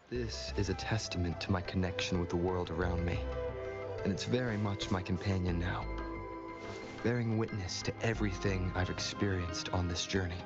This is a testament to my connection with the world around me, and it's very much my companion now, bearing witness to everything I've experienced on this journey.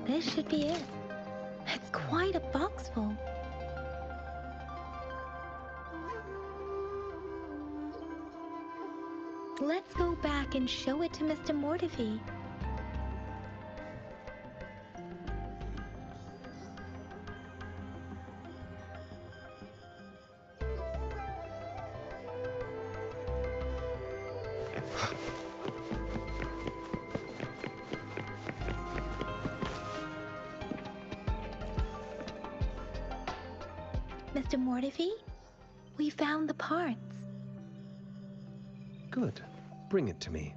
This should be it. It's quite a box full. Let's go back and show it to Mr. Mortefi. Mr. Mortefi, we found the parts. Good. Bring it to me.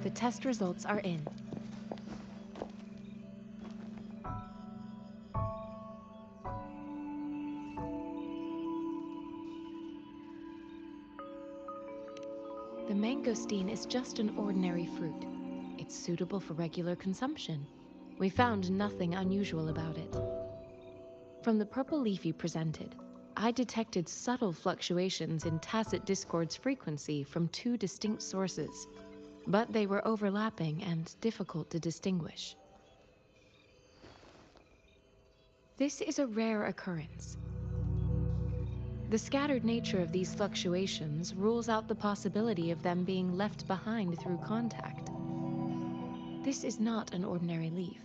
The test results are in. The mangosteen is just an ordinary fruit. It's suitable for regular consumption. We found nothing unusual about it. From the purple leaf you presented, I detected subtle fluctuations in tacit discord's frequency from two distinct sources, but they were overlapping and difficult to distinguish. This is a rare occurrence. The scattered nature of these fluctuations rules out the possibility of them being left behind through contact. This is not an ordinary leaf,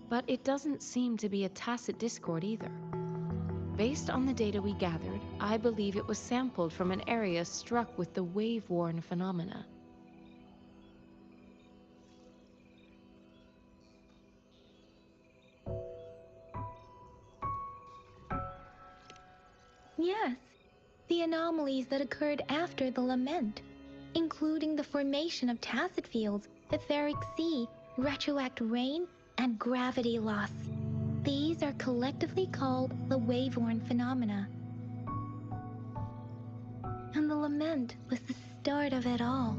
but it doesn't seem to be a tacit discord either. Based on the data we gathered, I believe it was sampled from an area struck with the wave-worn phenomena. Yes, the anomalies that occurred after the lament, including the formation of tacit fields, etheric sea, retroact rain, and gravity loss. These are collectively called the wave-worn phenomena. And the lament was the start of it all.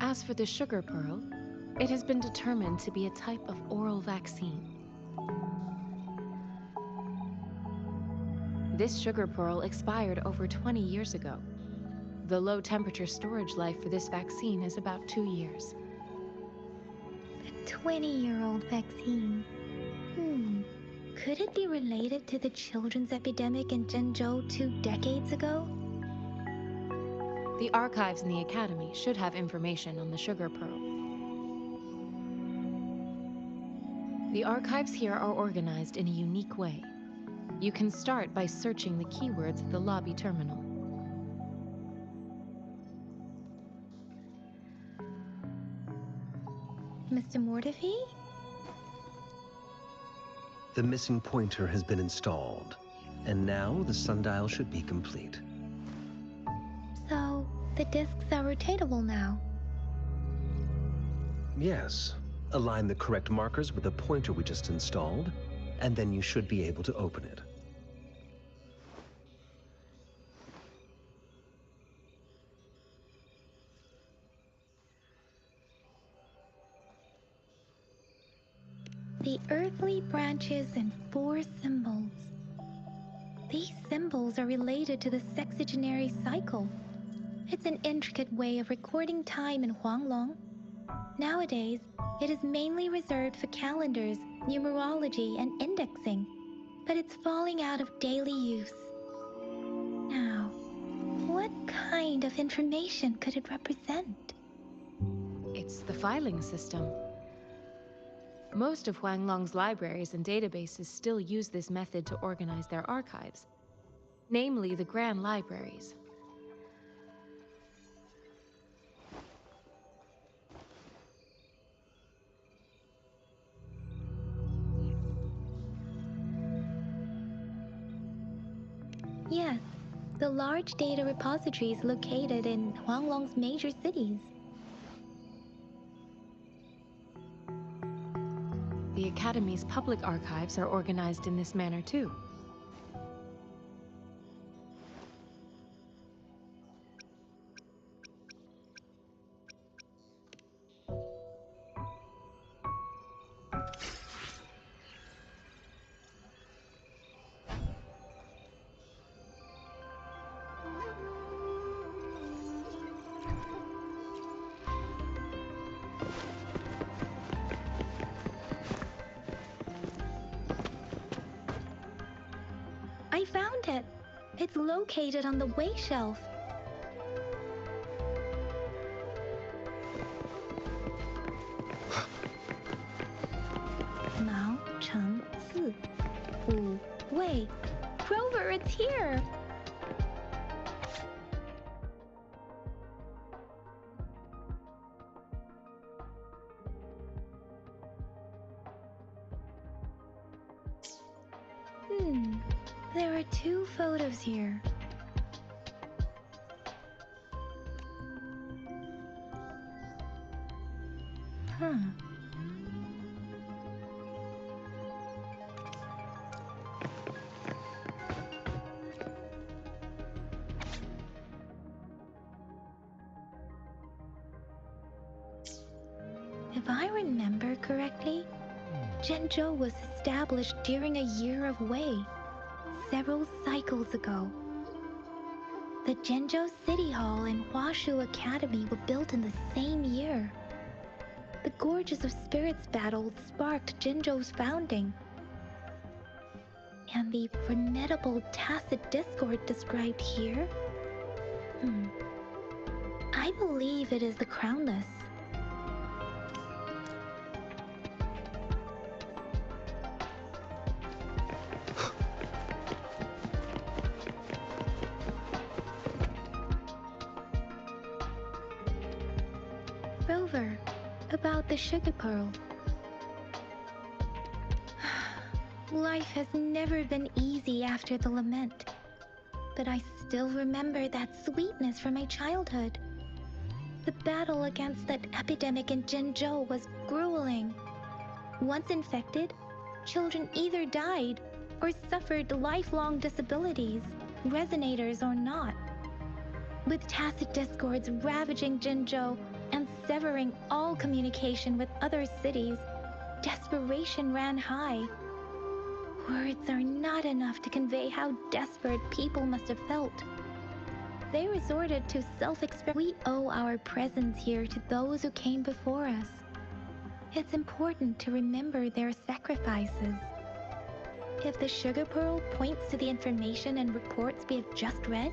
As for the sugar pearl, it has been determined to be a type of oral vaccine. This sugar pearl expired over 20 years ago. The low temperature storage life for this vaccine is about 2 years. A 20-year-old vaccine. Could it be related to the children's epidemic in Zhengzhou 2 decades ago? The archives in the Academy should have information on the sugar pearl. The archives here are organized in a unique way. You can start by searching the keywords at the lobby terminal. Mr. Mortefi? The missing pointer has been installed, and now the sundial should be complete. So, the discs are rotatable now? Yes, Align the correct markers with the pointer we just installed, and then you should be able to open it. The earthly branches and 4 symbols. These symbols are related to the sexagenary cycle. It's an intricate way of recording time in Huanglong. Nowadays, it is mainly reserved for calendars, numerology, and indexing, but it's falling out of daily use. Now, what kind of information could it represent? It's the filing system. Most of Huanglong's libraries and databases still use this method to organize their archives, namely the Grand Libraries. Yes, the large data repositories located in Huanglong's major cities. The Academy's public archives are organized in this manner too. I found it. It's located on the way shelf. Mao Cheng Si Wu Wei. Rover, it's here! There are 2 photos here. Huh. If I remember correctly, Zhenzhou was established during a year of Wei, several cycles ago. The Zhenzhou City Hall and Huashu Academy were built in the same year. The Gorges of Spirits battle sparked Zhenzhou's founding. And the formidable tacit discord described here? I believe it is the Crownless. Rover, about the sugar pearl. Life has never been easy after the lament, but I still remember that sweetness from my childhood. The battle against that epidemic in Zhenzhou was grueling. Once infected, children either died or suffered lifelong disabilities, resonators or not. With tacit discords ravaging Zhenzhou and severing all communication with other cities, desperation ran high. Words are not enough to convey how desperate people must have felt. They resorted to self-expression. We owe our presence here to those who came before us. It's important to remember their sacrifices. If the sugar pearl points to the information and reports we have just read,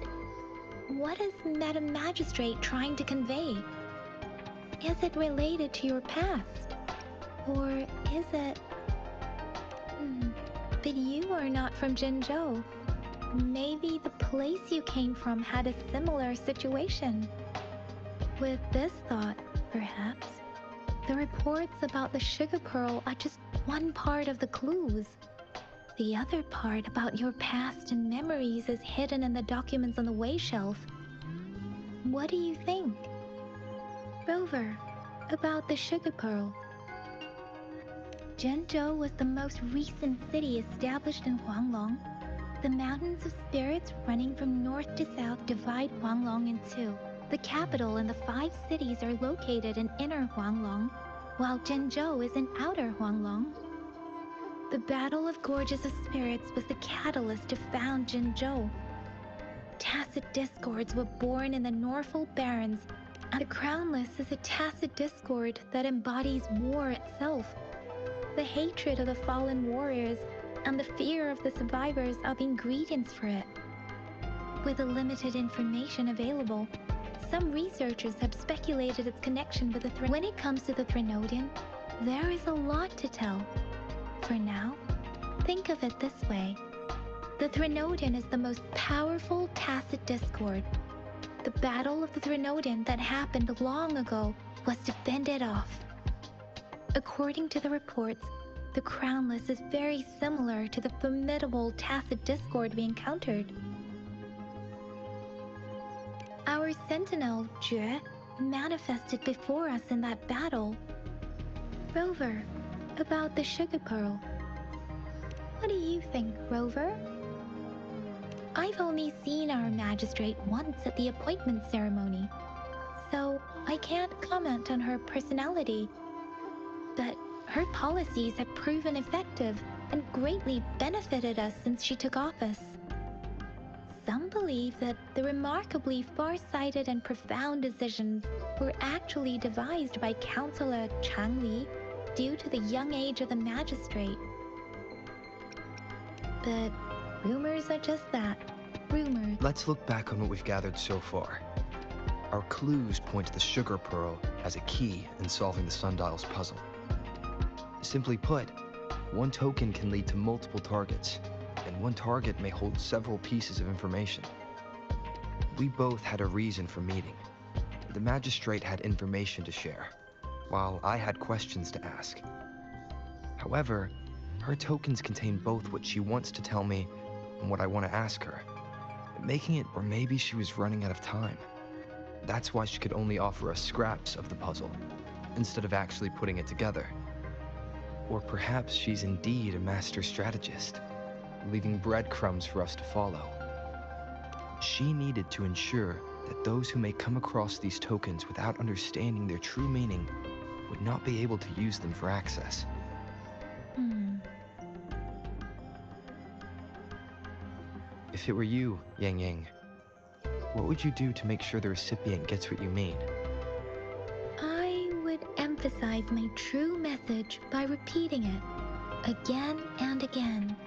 what is Madam Magistrate trying to convey? Is it related to your past? Or is it... But you are not from Zhenzhou. Maybe the place you came from had a similar situation. With this thought, perhaps, the reports about the sugar pearl are just one part of the clues. The other part about your past and memories is hidden in the documents on the way shelf. What do you think? Rover, about the sugar pearl. Zhenzhou was the most recent city established in Huanglong. The mountains of spirits running from north to south divide Huanglong in two. The capital and the 5 cities are located in inner Huanglong, while Zhenzhou is in outer Huanglong. The Battle of Gorges of Spirits was the catalyst to found Zhenzhou. Tacit discords were born in the Norfolk Barrens, and the Crownless is a tacit discord that embodies war itself. The hatred of the fallen warriors and the fear of the survivors are the ingredients for it. With the limited information available, some researchers have speculated its connection with the When it comes to the Threnodian, there is a lot to tell. For now, think of it this way. The Threnodian is the most powerful tacit discord. The Battle of the Threnodian that happened long ago was to fend it off. According to the reports, the Crownless is very similar to the formidable tacit discord we encountered. Our sentinel, Jue, manifested before us in that battle. Rover, about the sugar pearl. What do you think, Rover? I've only seen our magistrate once at the appointment ceremony, so I can't comment on her personality. But her policies have proven effective and greatly benefited us since she took office. Some believe that the remarkably far-sighted and profound decisions were actually devised by Councillor Chang Li due to the young age of the magistrate. But rumors are just that, rumors. Let's look back on what we've gathered so far. Our clues point to the sugar pearl as a key in solving the sundial's puzzle. Simply put, one token can lead to multiple targets, and one target may hold several pieces of information. We both had a reason for meeting. The magistrate had information to share, while I had questions to ask. However, her tokens contain both what she wants to tell me and what I want to ask her, making it where maybe she was running out of time. That's why she could only offer us scraps of the puzzle, instead of actually putting it together. Or perhaps she's indeed a master strategist, leaving breadcrumbs for us to follow. She needed to ensure that those who may come across these tokens without understanding their true meaning would not be able to use them for access. If it were you, Yang Yang, what would you do to make sure the recipient gets what you mean? I would emphasize my true message by repeating it again and again.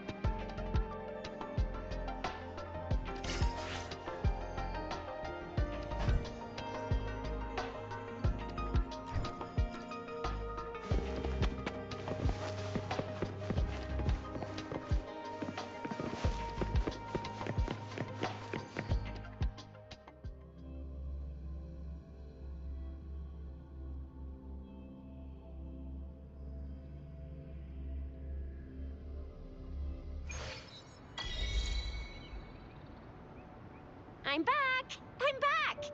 I'm back! I'm back!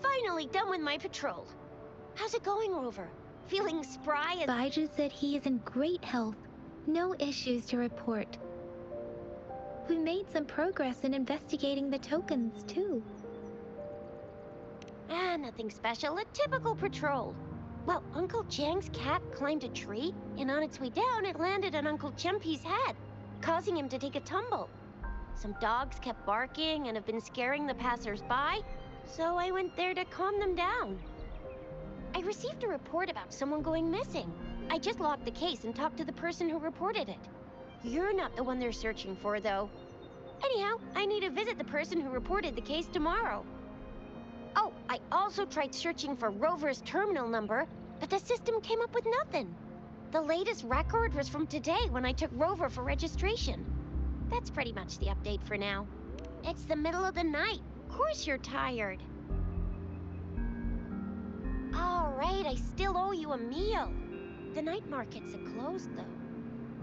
Finally done with my patrol. How's it going, Rover? Feeling spry as... Baiju said he is in great health. No issues to report. We made some progress in investigating the tokens, too. Nothing special. A typical patrol. Well, Uncle Jiang's cat climbed a tree, and on its way down, it landed on Uncle Chempi's head, causing him to take a tumble. Some dogs kept barking and have been scaring the passers-by, so I went there to calm them down. I received a report about someone going missing. I just logged the case and talked to the person who reported it. You're not the one they're searching for, though. Anyhow, I need to visit the person who reported the case tomorrow. Oh, I also tried searching for Rover's terminal number, but the system came up with nothing. The latest record was from today when I took Rover for registration. That's pretty much the update for now. It's the middle of the night. Of course you're tired. All right, I still owe you a meal. The night markets are closed, though.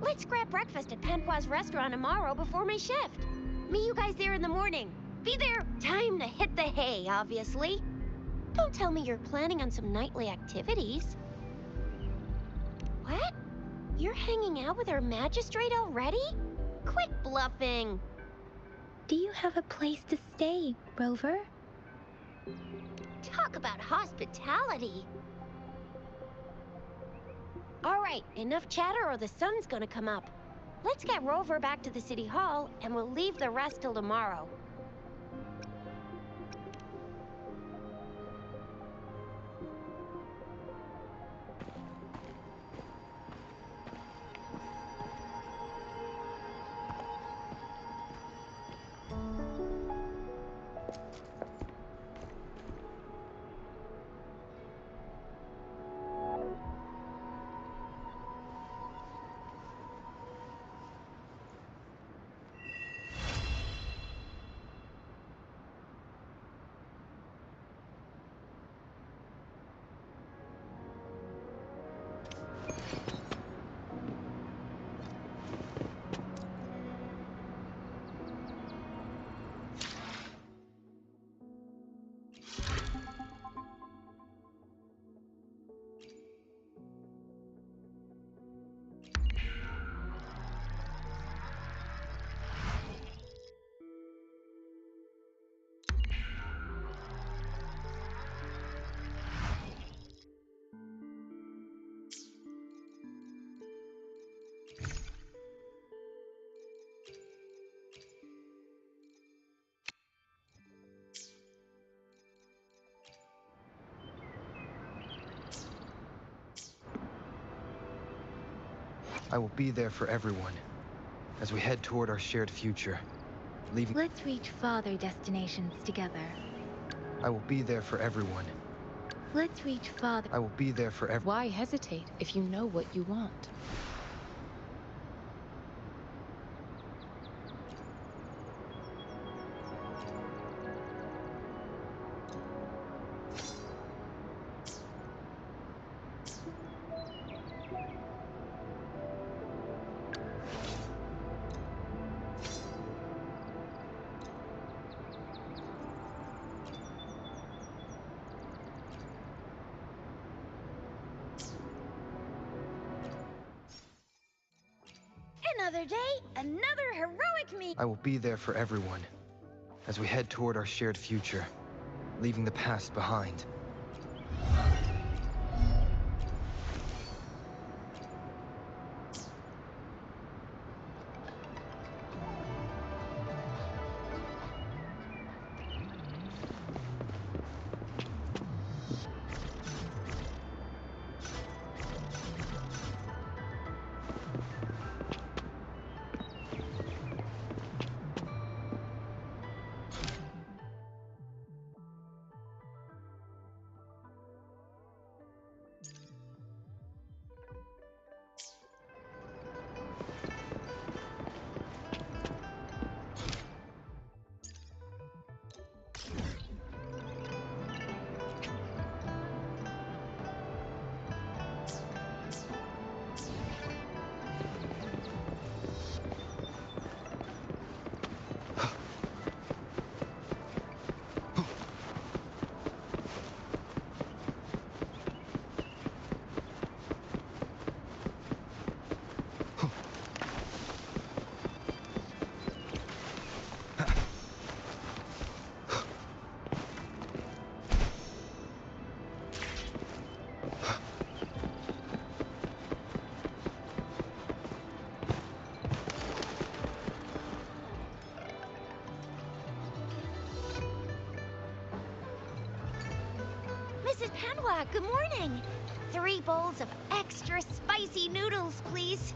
Let's grab breakfast at Panhua's restaurant tomorrow before my shift. Meet you guys there in the morning. Be there. Time to hit the hay, obviously. Don't tell me you're planning on some nightly activities. What? You're hanging out with our magistrate already? Quit bluffing. Do you have a place to stay, Rover? Talk about hospitality. All right, enough chatter or the sun's gonna come up. Let's get Rover back to the city hall, and we'll leave the rest till tomorrow. I will be there for everyone as we head toward our shared future, leaving... Let's reach farther destinations together. I will be there for everyone. Let's reach farther. I will be there for everyone. Why hesitate if you know what you want? Another day, another heroic meet. I will be there for everyone as we head toward our shared future, leaving the past behind. Mrs. Panwa, good morning. 3 bowls of extra spicy noodles, please.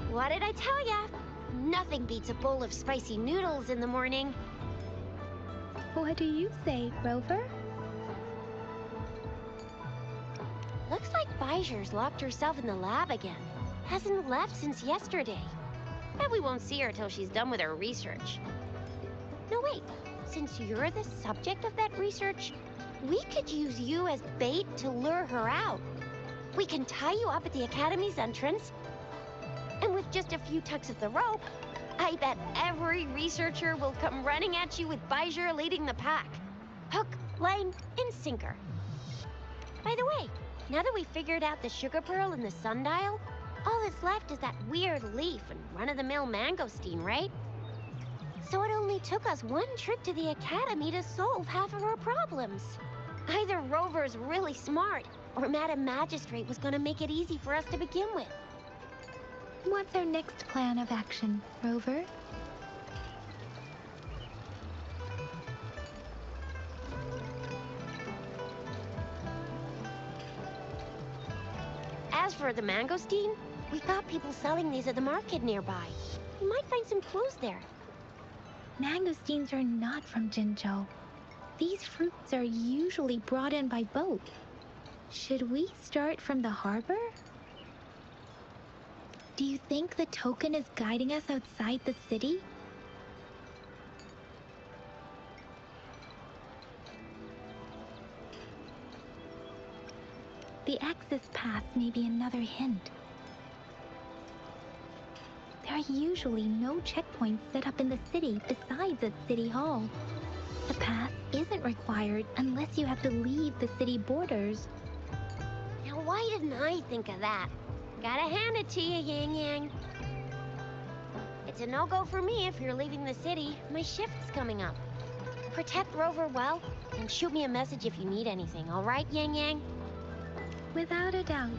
What did I tell ya? Nothing beats a bowl of spicy noodles in the morning. What do you say, Rover? Looks like Bijou's locked herself in the lab again. Hasn't left since yesterday. Bet we won't see her till she's done with her research. No, wait. Since you're the subject of that research, we could use you as bait to lure her out. We can tie you up at the Academy's entrance, and with just a few tugs of the rope, I bet every researcher will come running at you with Bijur leading the pack. Hook, line, and sinker. By the way, now that we figured out the sugar pearl and the sundial, all that's left is that weird leaf and run-of-the-mill mangosteen, right? So it only took us one trip to the academy to solve half of our problems. Either Rover's really smart, or Madam Magistrate was gonna make it easy for us to begin with. What's our next plan of action, Rover? As for the mangosteen, we got people selling these at the market nearby. We might find some clues there. Mangosteens are not from Jinzhou. These fruits are usually brought in by boat. Should we start from the harbor? Do you think the token is guiding us outside the city? The access pass may be another hint. There are usually no checkpoints set up in the city besides at City Hall. The pass isn't required unless you have to leave the city borders. Now why didn't I think of that? Gotta hand it to you, Yang Yang. It's a no-go for me if you're leaving the city. My shift's coming up. Protect Rover well, and shoot me a message if you need anything, all right, Yang Yang? Without a doubt.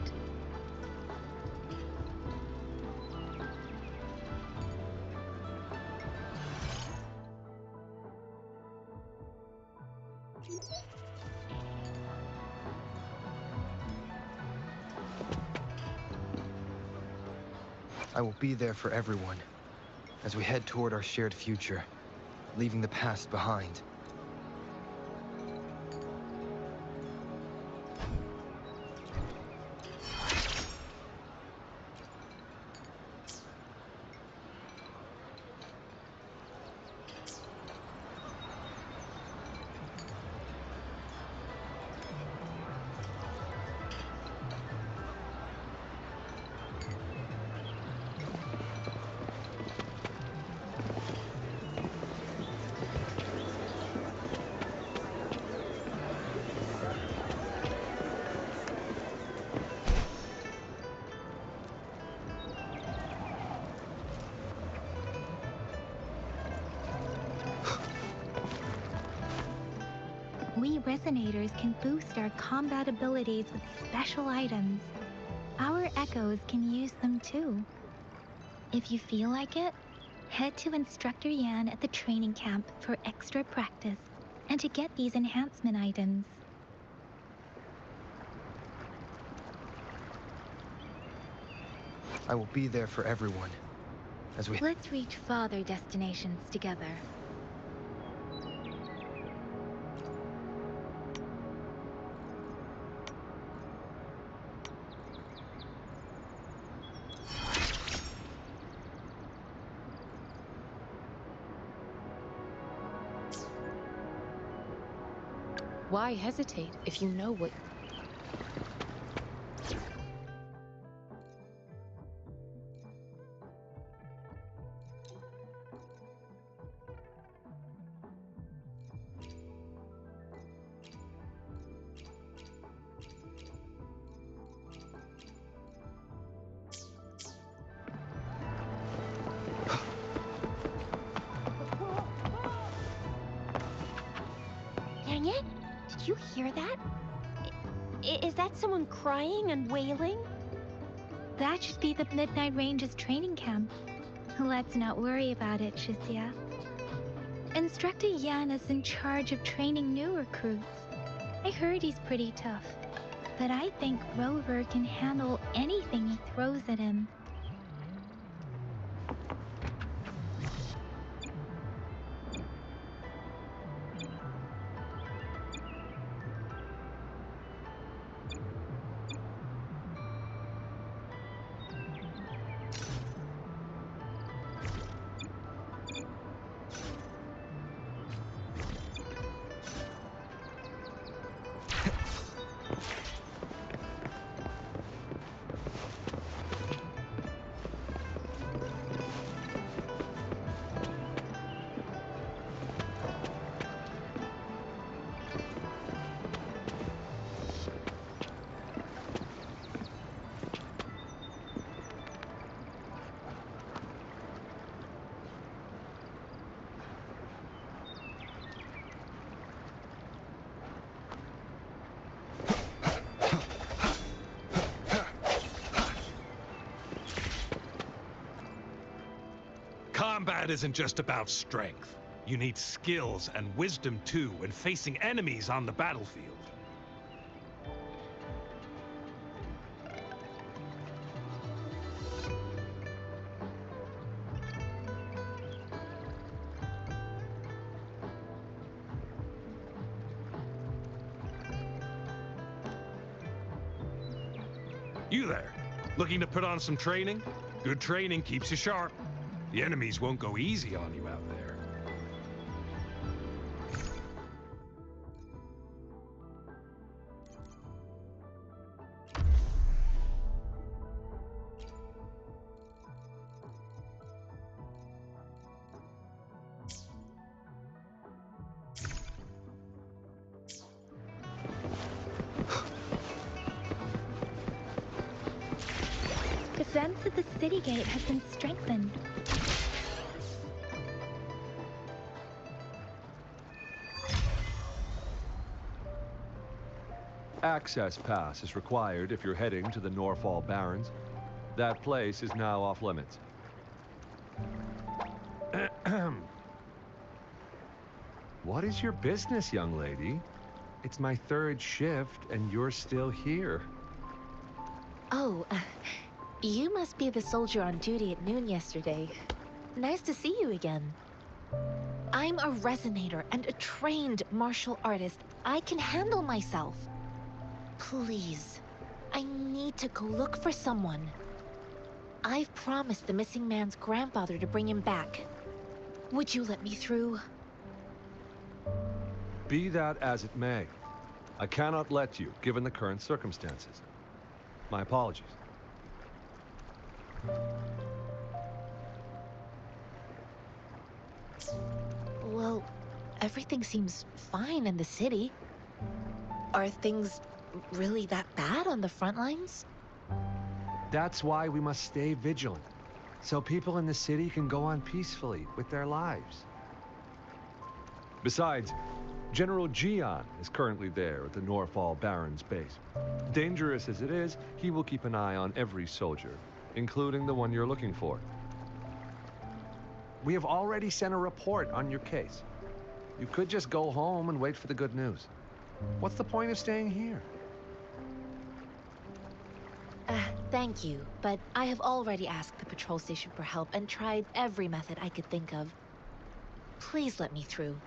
I will be there for everyone as we head toward our shared future, leaving the past behind. We resonators can boost our combat abilities with special items. Our echoes can use them too. If you feel like it, head to Instructor Yan at the training camp for extra practice and to get these enhancement items. I will be there for everyone as we... Let's reach farther destinations together. Why hesitate if you know what... Dang it! Did you hear that? Is that someone crying and wailing? That should be the Midnight Range's training camp. Let's not worry about it, Shizia. Instructor Yan is in charge of training new recruits. I heard he's pretty tough, but I think Rover can handle anything he throws at him. Combat isn't just about strength. You need skills and wisdom too when facing enemies on the battlefield. You there, looking to put on some training? Good training keeps you sharp. The enemies won't go easy on you out there. Defense at the city gate has been strengthened. Access pass is required if you're heading to the Norfall Barrens. That place is now off limits. What is your business, young lady? It's my third shift, and you're still here. Oh, you must be the soldier on duty at noon yesterday. Nice to see you again. I'm a resonator and a trained martial artist. I can handle myself. Please, I need to go look for someone. I've promised the missing man's grandfather to bring him back. Would you let me through? Be that as it may, I cannot let you, given the current circumstances. My apologies. Well, everything seems fine in the city. Are things really that bad on the front lines? That's why we must stay vigilant, so people in the city can go on peacefully with their lives. Besides, General Gian is currently there at the Norfall Barrens base. Dangerous as it is, he will keep an eye on every soldier, including the one you're looking for. We have already sent a report on your case. You could just go home and wait for the good news. What's the point of staying here? Thank you, but I have already asked the patrol station for help and tried every method I could think of. Please let me through.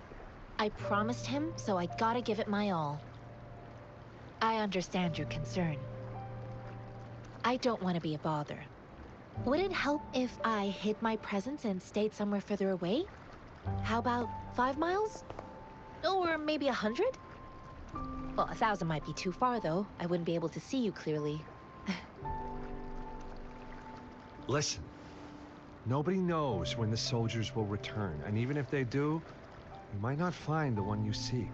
I promised him, so I gotta give it my all. I understand your concern. I don't want to be a bother. Would it help if I hid my presence and stayed somewhere further away? How about 5 miles? Or maybe 100? Well, 1,000 might be too far, though. I wouldn't be able to see you clearly. Listen, nobody knows when the soldiers will return, and even if they do, you might not find the one you seek.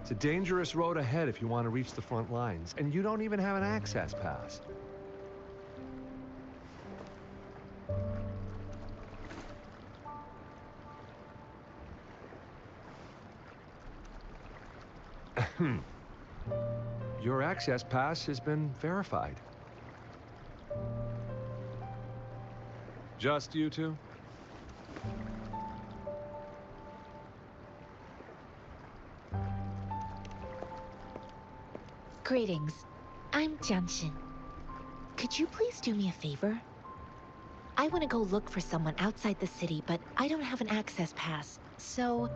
It's a dangerous road ahead if you want to reach the front lines, and you don't even have an access pass. Your access pass has been verified. Just you two? Greetings. I'm Jianshin. Could you please do me a favor? I want to go look for someone outside the city, but I don't have an access pass. So,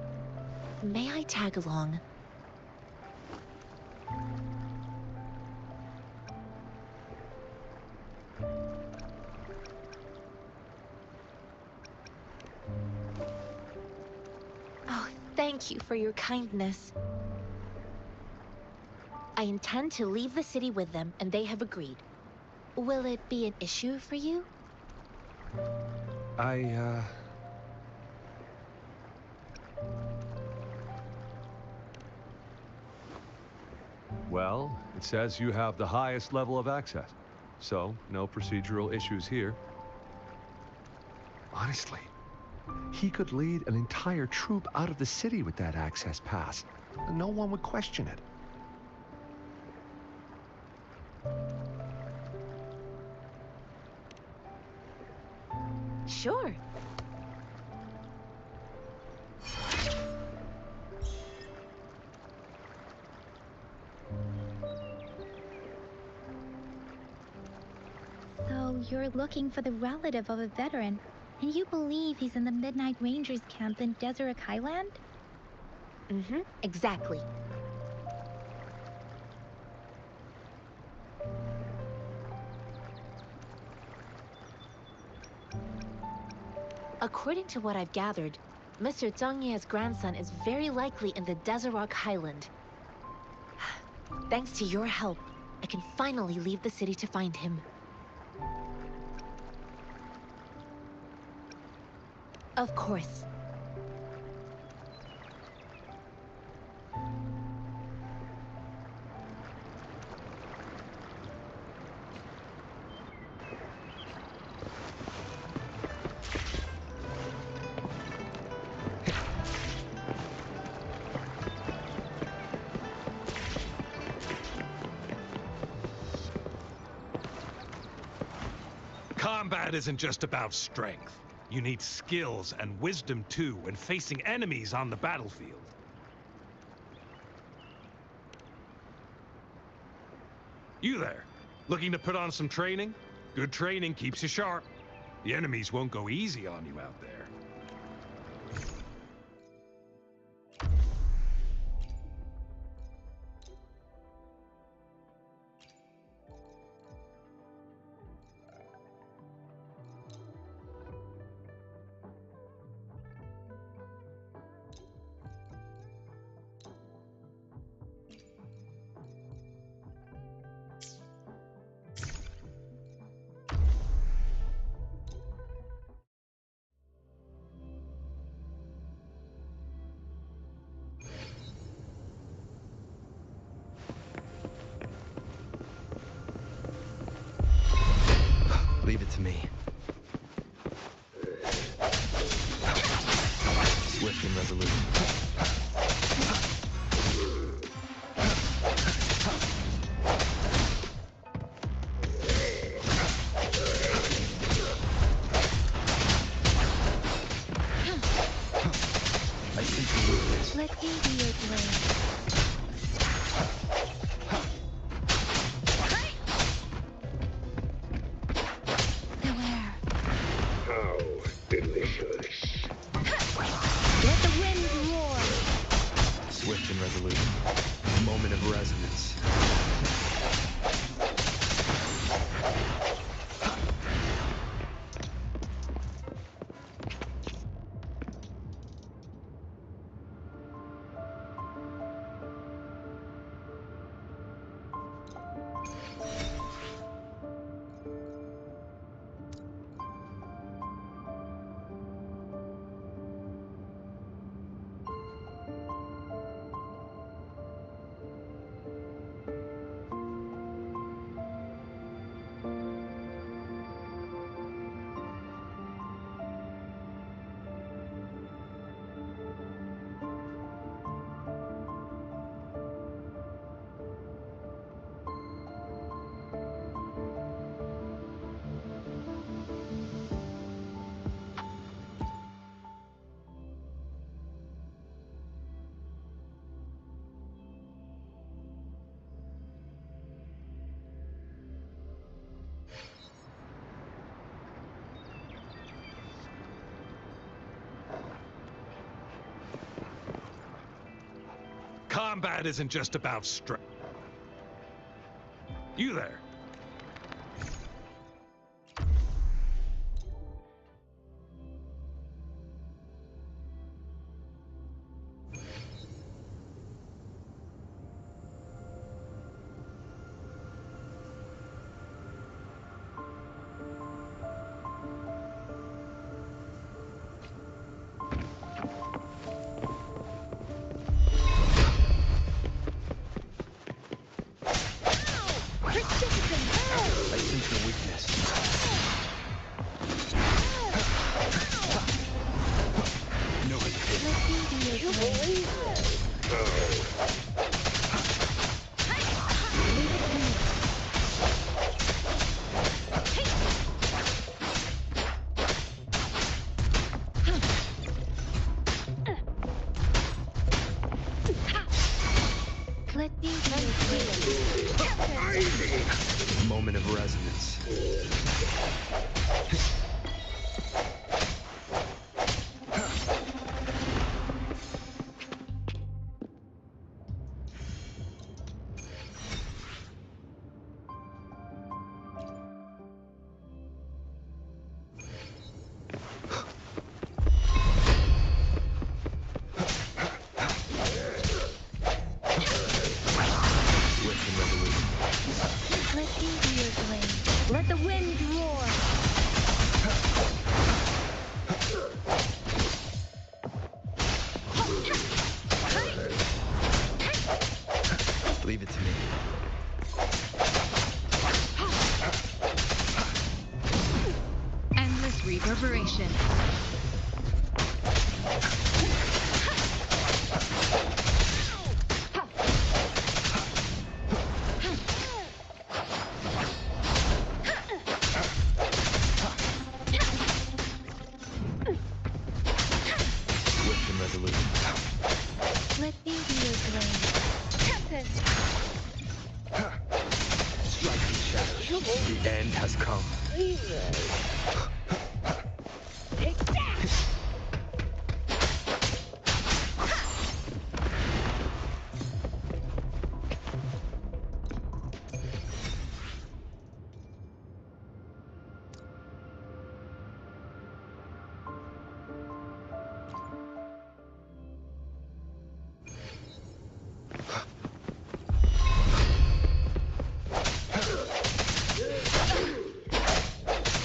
may I tag along? Oh, thank you for your kindness. I intend to leave the city with them, and they have agreed. Will it be an issue for you? Well, it says you have the highest level of access, so no procedural issues here. Honestly, he could lead an entire troop out of the city with that access pass, and no one would question it. Sure. So you're looking for the relative of a veteran, and you believe he's in the Midnight Rangers camp in Deseret Highland? Mm-hmm, exactly. According to what I've gathered, Mr. Zhang Ye's grandson is very likely in the Deseret Highland. Thanks to your help, I can finally leave the city to find him. Of course. Combat isn't just about strength. You need skills and wisdom too when facing enemies on the battlefield. You there, looking to put on some training? Good training keeps you sharp. The enemies won't go easy on you out there. Leave it to me. Swift and resolute. I think you need this. Let me be your blade. Beware. How delicious. Let the wind roar. Swift and resolute. Moment of resonance. Combat isn't just about strength. You there. I sense your weakness. No hesitation. Let me be your blade. Moment of resonance. Let the wind roar. Leave it to me. Endless reverberation. Swift and resolute. Let me be your blade. Tempest. Striking shadows. The end has come. Take that!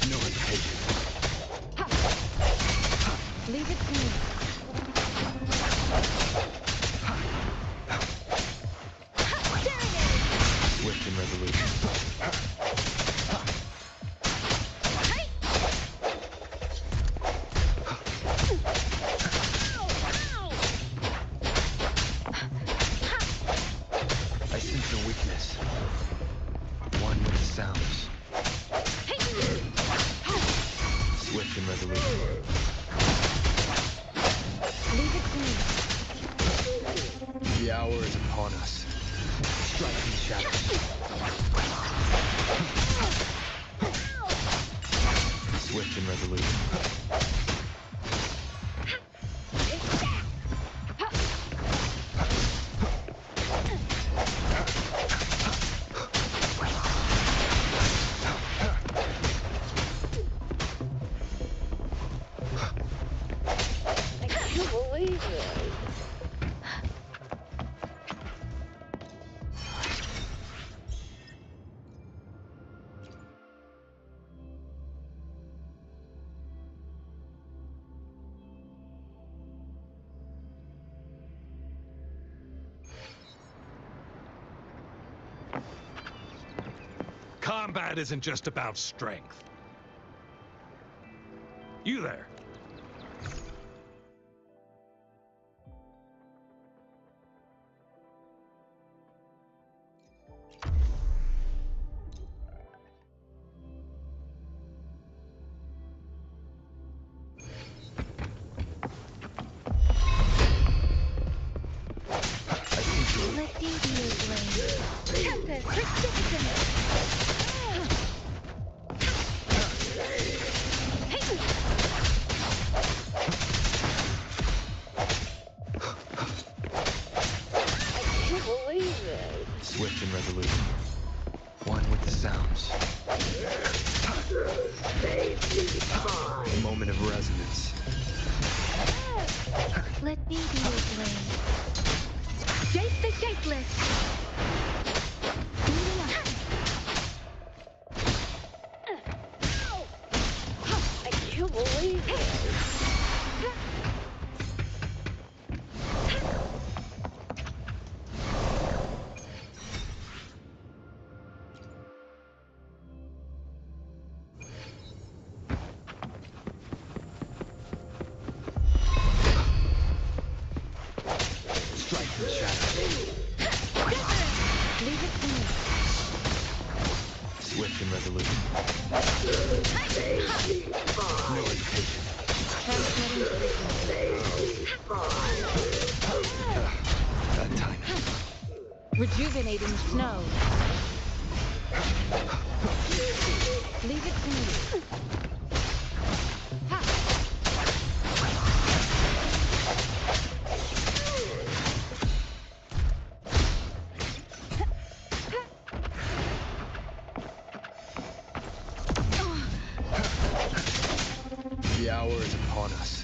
No hesitation. Leave it to me. Swift and resolute. I sense your weakness. One with the sounds. Swift and resolute. Leave it to me. The hour is upon us. Striking shadows. Swift and resolute. I can't believe it. Combat isn't just about strength. You there. Let me be your blade. Tempest. Persistence. I can't believe it. Swift and resolute. One with the sounds. Moment of resonance. Let me be your blade. Shape the shapeless. Beating up. I can't believe it. Striking shadows. Leave it to me. Swift and resolute. No hesitation. Transmitting frequency. That time. Rejuvenating snow. The hour is upon us.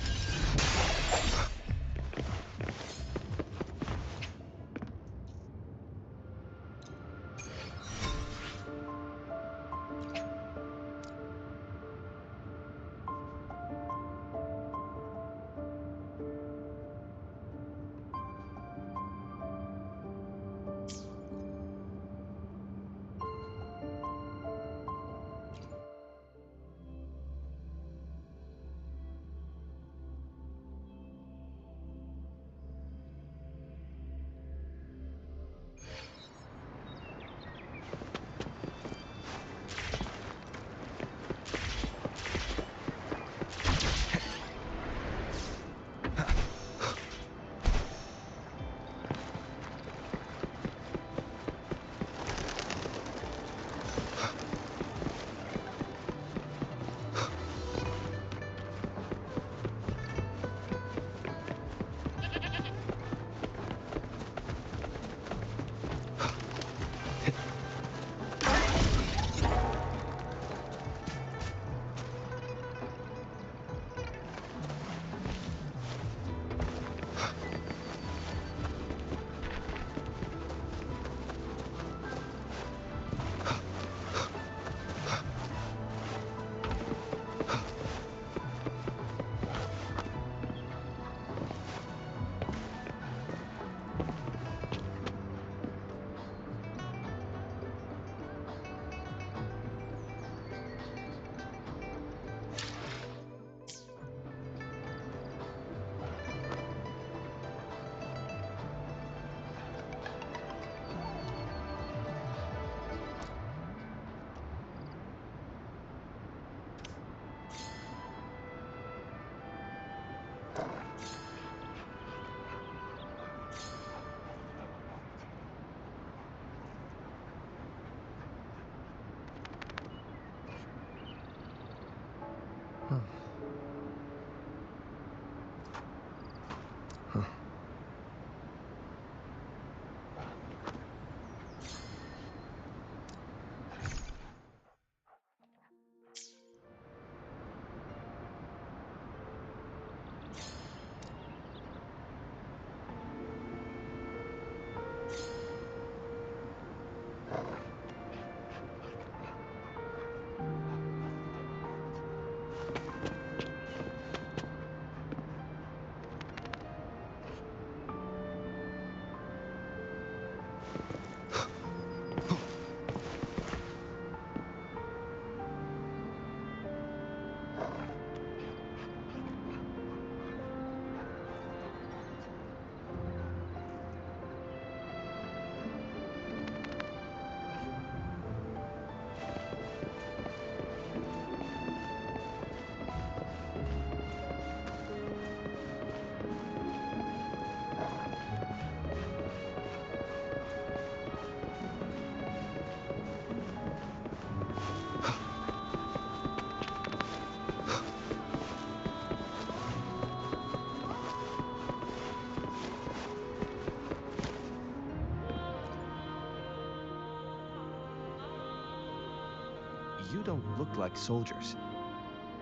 You don't look like soldiers.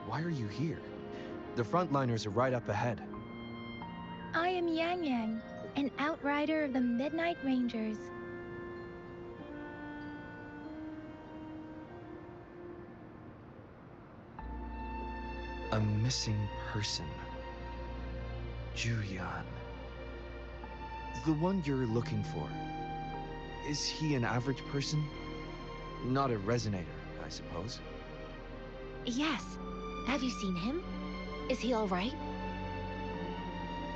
Why are you here? The frontliners are right up ahead. I am Yang Yang, an outrider of the Midnight Rangers. A missing person. Julian. The one you're looking for. Is he an average person? Not a resonator, I suppose. Yes. Have you seen him? Is he all right?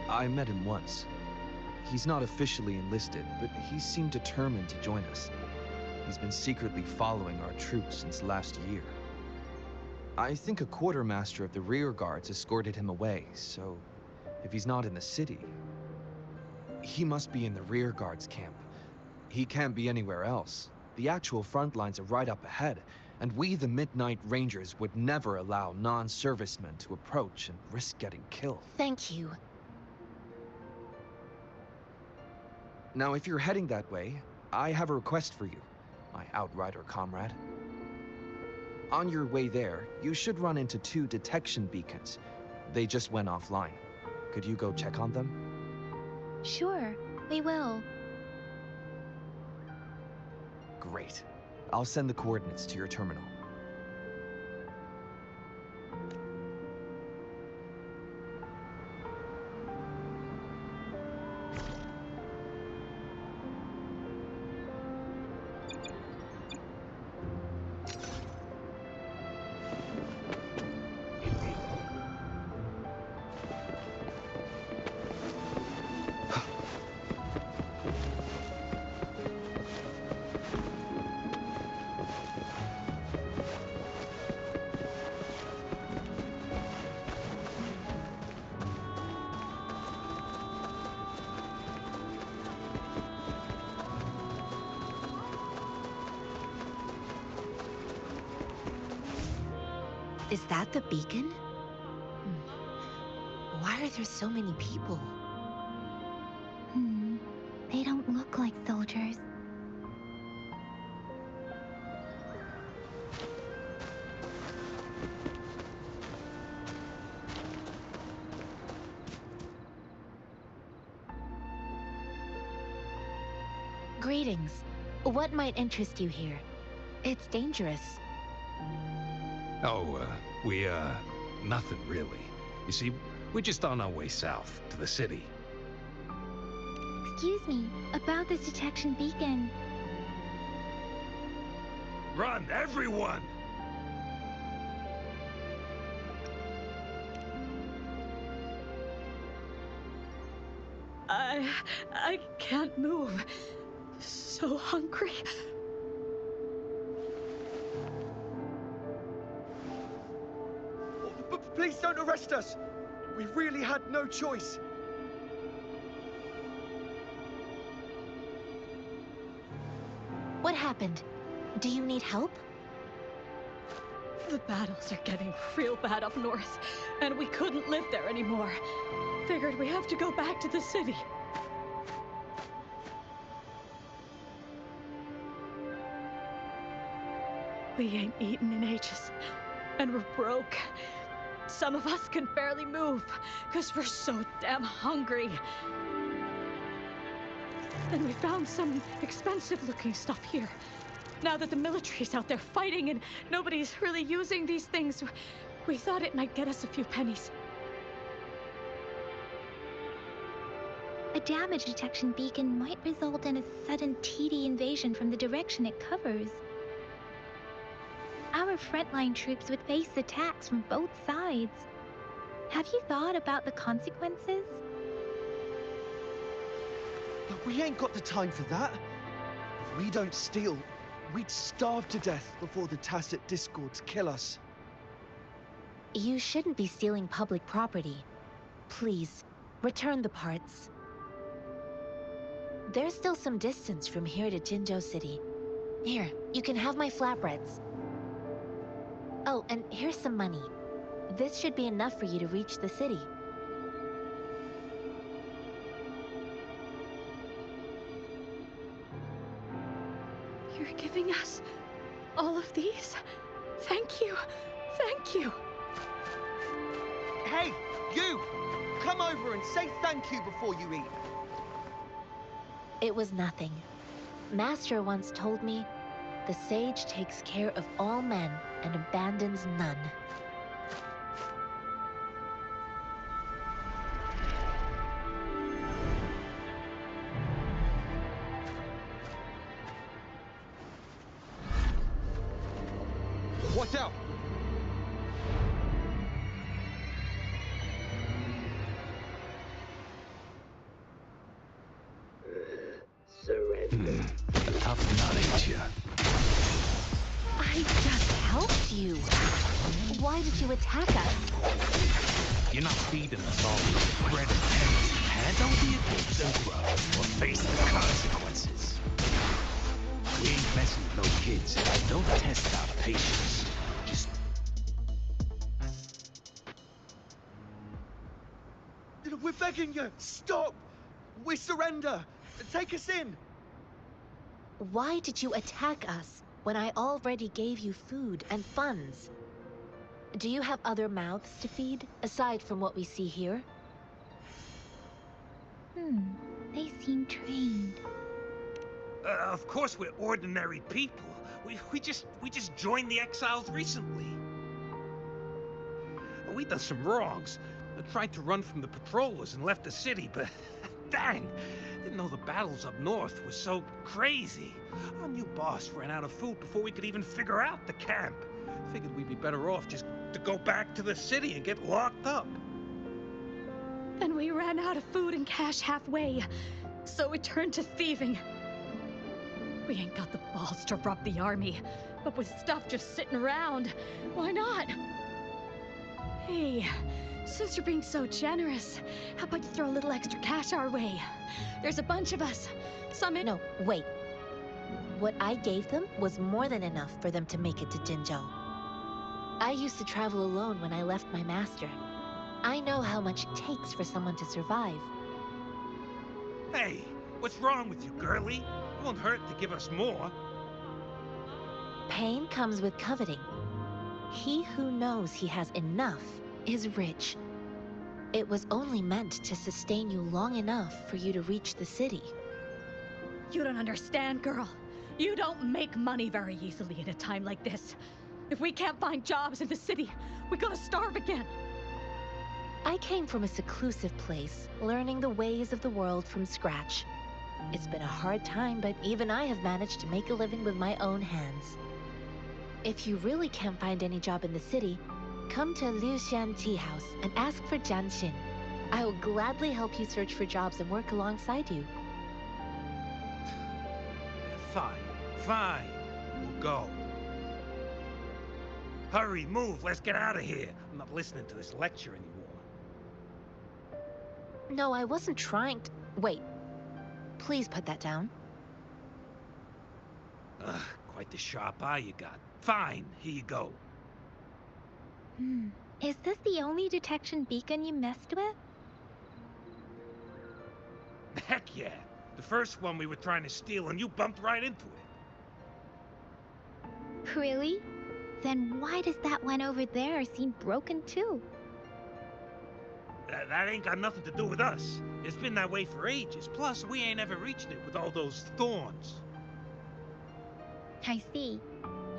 I met him once. He's not officially enlisted, but he seemed determined to join us. He's been secretly following our troops since last year. I think a quartermaster of the rear guards escorted him away, so if he's not in the city, he must be in the rear guards camp. He can't be anywhere else. The actual front lines are right up ahead, And we, the Midnight Rangers, would never allow non-servicemen to approach and risk getting killed. Thank you. Now, if you're heading that way, I have a request for you, my Outrider comrade. On your way there, you should run into 2 detection beacons. They just went offline. Could you go check on them? Sure, we will. Great. I'll send the coordinates to your terminal. Is that the beacon? Why are there so many people? They don't look like soldiers. Greetings. What might interest you here? It's dangerous. Oh, nothing really. You see, we're just on our way south to the city. Excuse me, about this detection beacon. Run, everyone! I can't move. So hungry. Please don't arrest us! We really had no choice. What happened? Do you need help? The battles are getting real bad up north, and we couldn't live there anymore. Figured we have to go back to the city. We ain't eaten in ages, and we're broke. Some of us can barely move, because we're so damn hungry. And we found some expensive-looking stuff here. Now that the military's out there fighting and nobody's really using these things, we thought it might get us a few pennies. A damage detection beacon might result in a sudden TD invasion from the direction it covers. Our frontline troops would face attacks from both sides. Have you thought about the consequences? But we ain't got the time for that. If we don't steal, we'd starve to death before the Tacit Discords kill us. You shouldn't be stealing public property. Please, return the parts. There's still some distance from here to Jinzhou City. Here, you can have my flatbreads. Oh, and here's some money. This should be enough for you to reach the city. You're giving us all of these? Thank you. Thank you. Hey, you! Come over and say thank you before you eat. It was nothing. Master once told me, the sage takes care of all men and abandons none. Watch out! Surrender. Tough nut, ain't ya? I just helped you. Why did you attack us? You're not feeding us all the bread and pennies you had, don't you? Then grow or face the consequences. We ain't messing with no kids. Don't test our patience. Just... We're begging you! Stop! We surrender! Take us in! Why did you attack us when I already gave you food and funds? Do you have other mouths to feed, aside from what we see here? They seem trained. Of course we're ordinary people. We just joined the exiles recently. We done some wrongs. Tried to run from the patrollers and left the city, but dang, didn't know the battles up north were so crazy. Our new boss ran out of food before we could even figure out the camp. Figured we'd be better off just to go back to the city and get locked up. Then we ran out of food and cash halfway, so we turned to thieving. We ain't got the balls to rob the army, but with stuff just sitting around, why not? Hey, since you're being so generous, how about you throw a little extra cash our way? There's a bunch of us. No, wait. What I gave them was more than enough for them to make it to Jinzhou. I used to travel alone when I left my master. I know how much it takes for someone to survive. Hey, what's wrong with you, girlie? It won't hurt to give us more. Pain comes with coveting. He who knows he has enough is rich. It was only meant to sustain you long enough for you to reach the city. You don't understand, girl. You don't make money very easily in a time like this. If we can't find jobs in the city, we're gonna starve again. I came from a seclusive place, learning the ways of the world from scratch. It's been a hard time, but even I have managed to make a living with my own hands. If you really can't find any job in the city, come to Liu Xian Tea House and ask for Jian Xin. I will gladly help you search for jobs and work alongside you. Fine. We'll go. Hurry, move, let's get out of here. I'm not listening to this lecture anymore. No, I wasn't trying to... Wait. Please put that down. Quite the sharp eye you got. Fine, here you go. Is this the only detection beacon you messed with? Heck yeah. The first one we were trying to steal and you bumped right into it. Really? Then why does that one over there seem broken too? That ain't got nothing to do with us. It's been that way for ages. Plus, we ain't ever reached it with all those thorns. I see.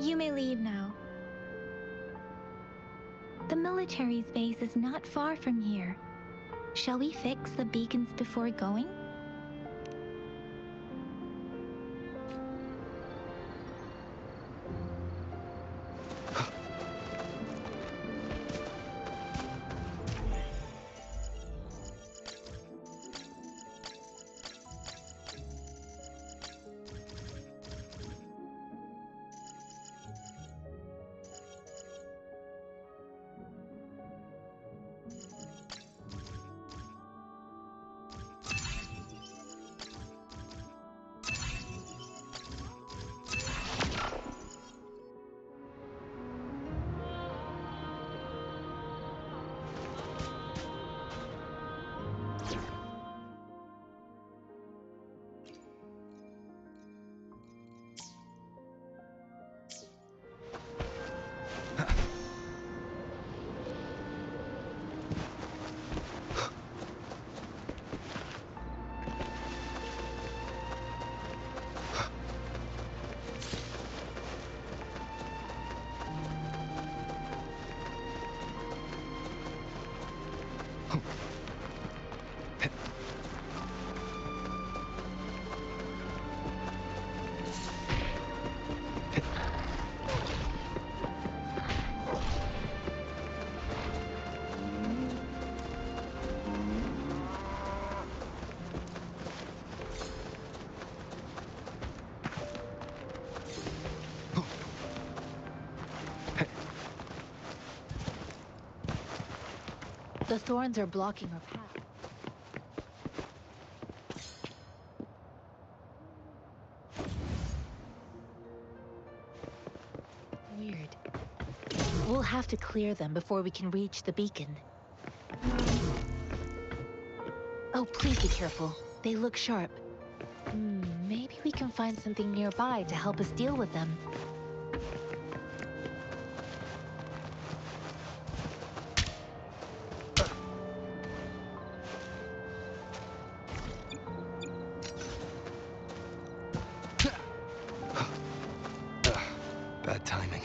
You may leave now. The military's base is not far from here. Shall we fix the beacons before going? The thorns are blocking our path. have to clear them before we can reach the beacon. Oh, please be careful. They look sharp. Maybe we can find something nearby to help us deal with them. Bad timing.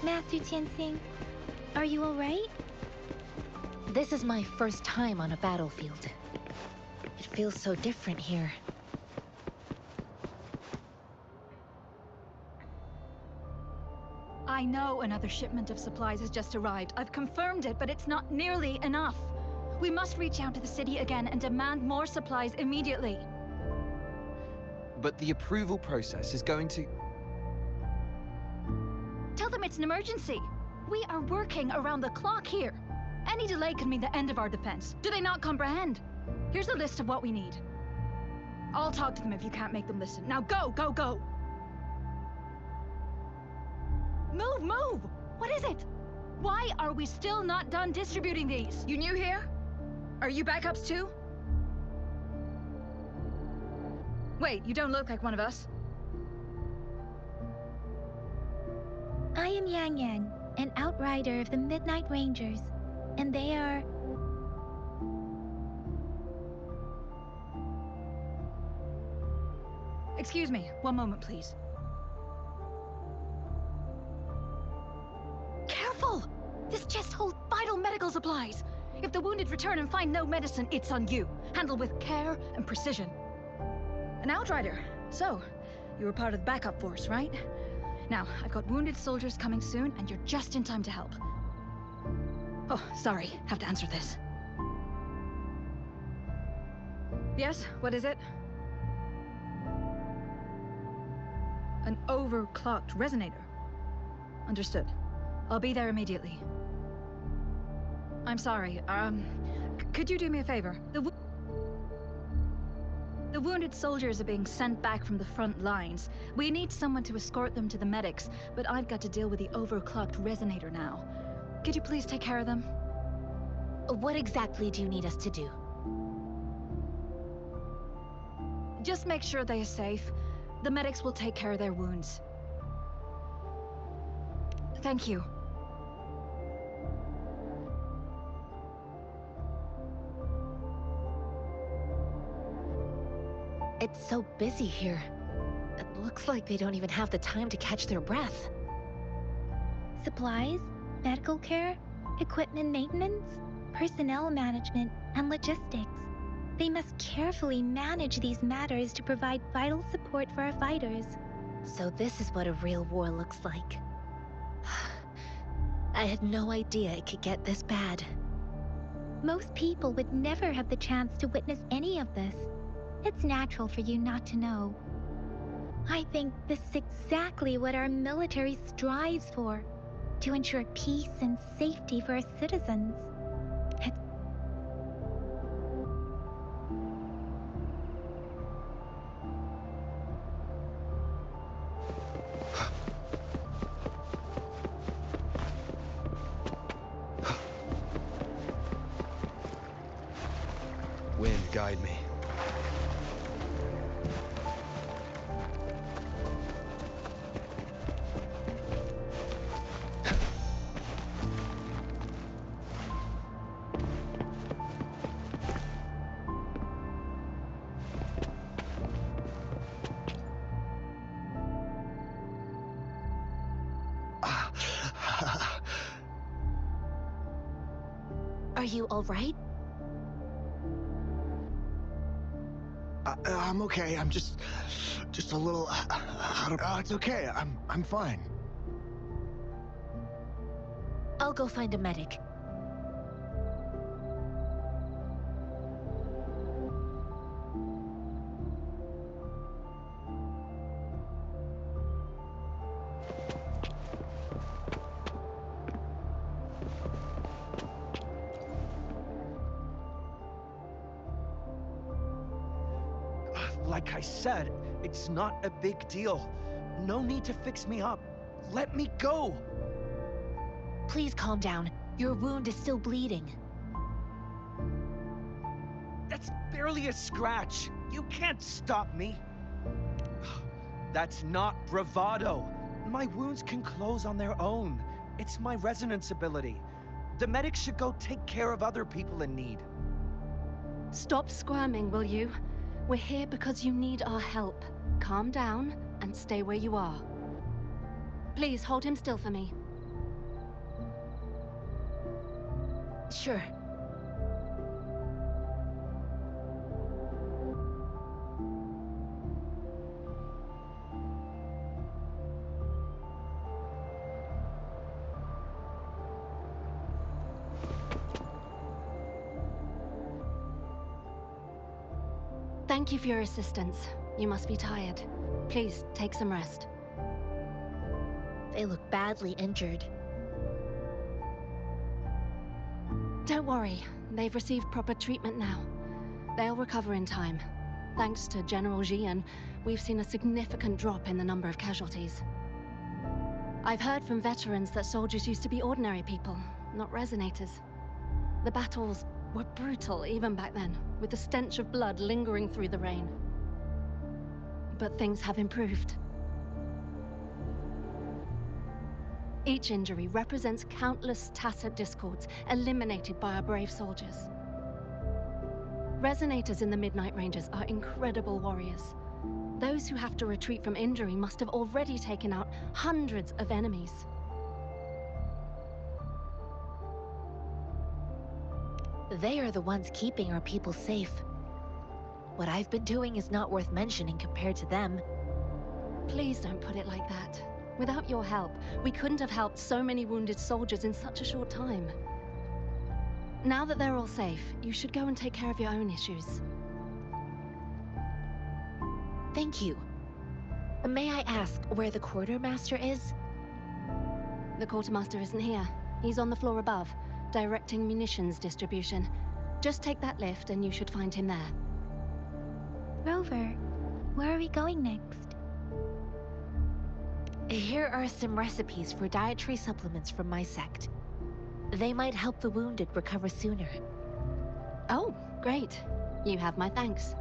Master Tianxing, are you alright? This is my first time on a battlefield. It feels so different here. I know another shipment of supplies has just arrived. I've confirmed it, but it's not nearly enough. We must reach out to the city again and demand more supplies immediately. But the approval process is going to... Tell them it's an emergency. We are working around the clock here. Any delay could mean the end of our defense. Do they not comprehend? Here's a list of what we need. I'll talk to them if you can't make them listen. Now go, go, go! Move, move! What is it? Why are we still not done distributing these? You new here? Are you backups too? Wait, you don't look like one of us. I am Yang Yang, an outrider of the Midnight Rangers, and they are... Excuse me, one moment, please. Careful! This chest holds vital medical supplies. If the wounded return and find no medicine, it's on you. Handle with care and precision. An outrider. So, you were part of the backup force, right? Now, I've got wounded soldiers coming soon, and you're just in time to help. Oh, sorry. Have to answer this. Yes, what is it? An overclocked resonator. Understood. I'll be there immediately. I'm sorry, could you do me a favor? The wounded soldiers are being sent back from the front lines. We need someone to escort them to the medics, but I've got to deal with the overclocked resonator now. Could you please take care of them? What exactly do you need us to do? Just make sure they are safe. The medics will take care of their wounds. Thank you. It's so busy here. It looks like they don't even have the time to catch their breath. Supplies, medical care, equipment maintenance, personnel management, and logistics. They must carefully manage these matters to provide vital support for our fighters. So this is what a real war looks like. I had no idea it could get this bad. Most people would never have the chance to witness any of this. It's natural for you not to know. I think this is exactly what our military strives for, to ensure peace and safety for our citizens. Wind Guide me. Are you all right? I'm okay. I'm just a little out of. It's okay. I'm fine. I'll go find a medic. Like I said, it's not a big deal. No need to fix me up. Let me go! Please calm down. Your wound is still bleeding. That's barely a scratch. You can't stop me. That's not bravado. My wounds can close on their own. It's my resonance ability. The medics should go take care of other people in need. Stop squirming, will you? We're here because you need our help. Calm down and stay where you are. Please hold him still for me. Sure. Thank you for your assistance. You must be tired. Please, take some rest. They look badly injured. Don't worry. They've received proper treatment now. They'll recover in time. Thanks to General Jian, we've seen a significant drop in the number of casualties. I've heard from veterans that soldiers used to be ordinary people, not resonators. The battles were brutal even back then, with the stench of blood lingering through the rain. But things have improved. Each injury represents countless tacit discords eliminated by our brave soldiers. Resonators in the Midnight Rangers are incredible warriors. Those who have to retreat from injury must have already taken out hundreds of enemies. They are the ones keeping our people safe. What I've been doing is not worth mentioning compared to them. Please don't put it like that. Without your help, we couldn't have helped so many wounded soldiers in such a short time. Now that they're all safe, you should go and take care of your own issues. Thank you. May I ask where the quartermaster is? The quartermaster isn't here. He's on the floor above, directing munitions distribution. Just take that lift and you should find him there. Rover, where are we going next? Here are some recipes for dietary supplements from my sect. They might help the wounded recover sooner. Oh, great. You have my thanks.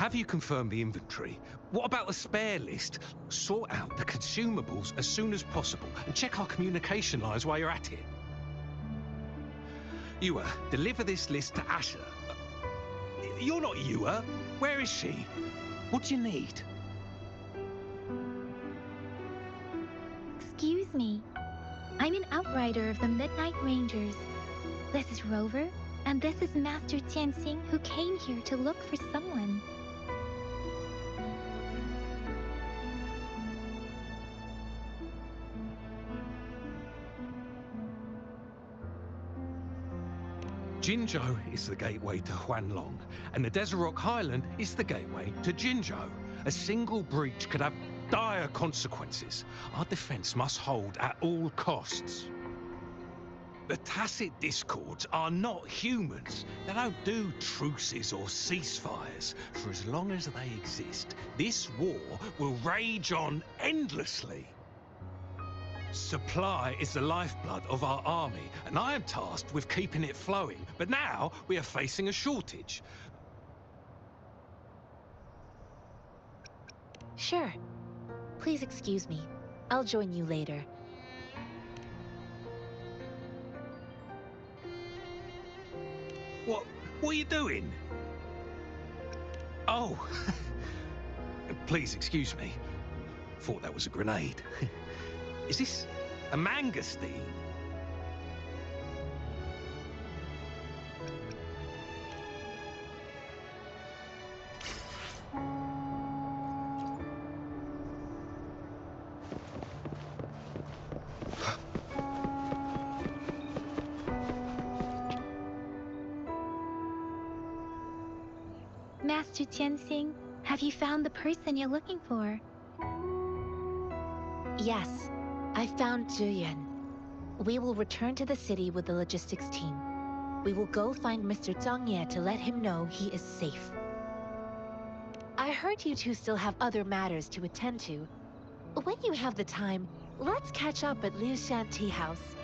have you confirmed the inventory? What about the spare list? Sort out the consumables as soon as possible and check our communication lines while you're at it. Yua, deliver this list to Asher. You're not Yua. Where is she? What do you need? Excuse me. I'm an outrider of the Midnight Rangers. This is Rover, and this is Master Tianxing, who came here to look for someone. Jinzhou is the gateway to Huanlong, and the Desert Rock Highland is the gateway to Jinzhou. A single breach could have dire consequences. Our defense must hold at all costs. The Tacit Discords are not humans. They don't do truces or ceasefires. For as long as they exist, this war will rage on endlessly. Supply is the lifeblood of our army, and I am tasked with keeping it flowing. But now we are facing a shortage. Sure. Please excuse me. I'll join you later. What are you doing? Oh. Please excuse me. Thought that was a grenade. Is this a mangosteen? Master Tianxing, have you found the person you're looking for? Yes, I found Zhiyuan. We will return to the city with the logistics team. We will go find Mr. Zhang Ye to let him know he is safe. I heard you two still have other matters to attend to. When you have the time, let's catch up at Liu Shan Tea House.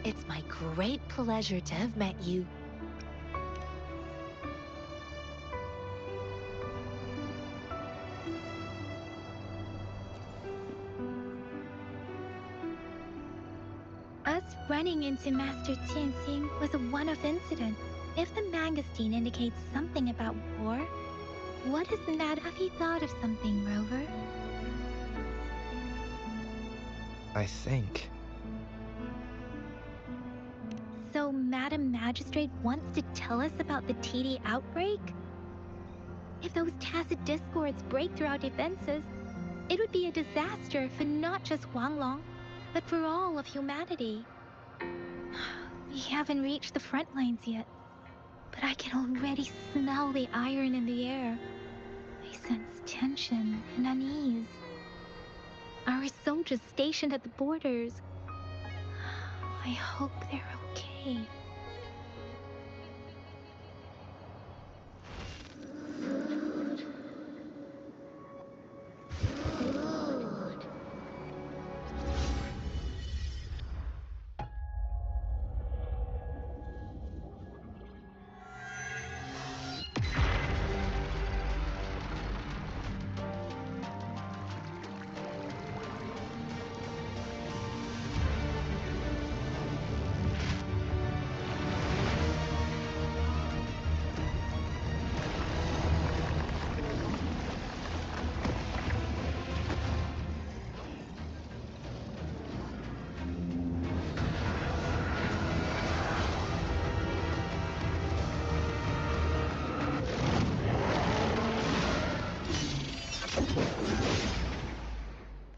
It's my great pleasure to have met you. Us running into Master Tianxing was a one-off incident. If the mangosteen indicates something about war, what is the matter? Have you thought of something, Rover? I think. So Madam Magistrate wants to tell us about the TD outbreak? If those tacit discords break through our defenses, it would be a disaster for not just Huanglong, but for all of humanity. We haven't reached the front lines yet, but I can already smell the iron in the air. I sense tension and unease. Our soldiers stationed at the borders. I hope they're okay.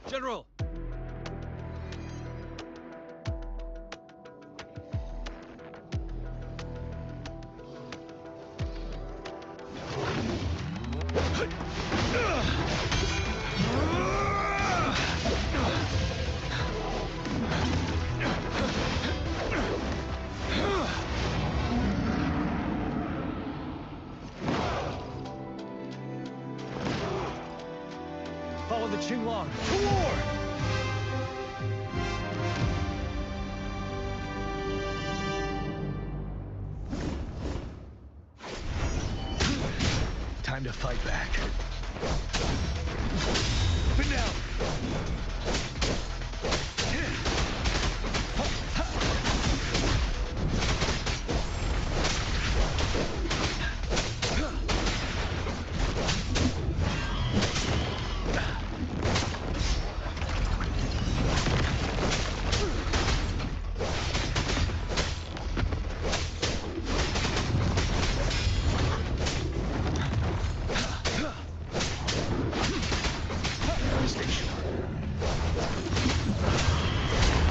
General! Follow the Qinglong. Toward! Time to to fight back. But now!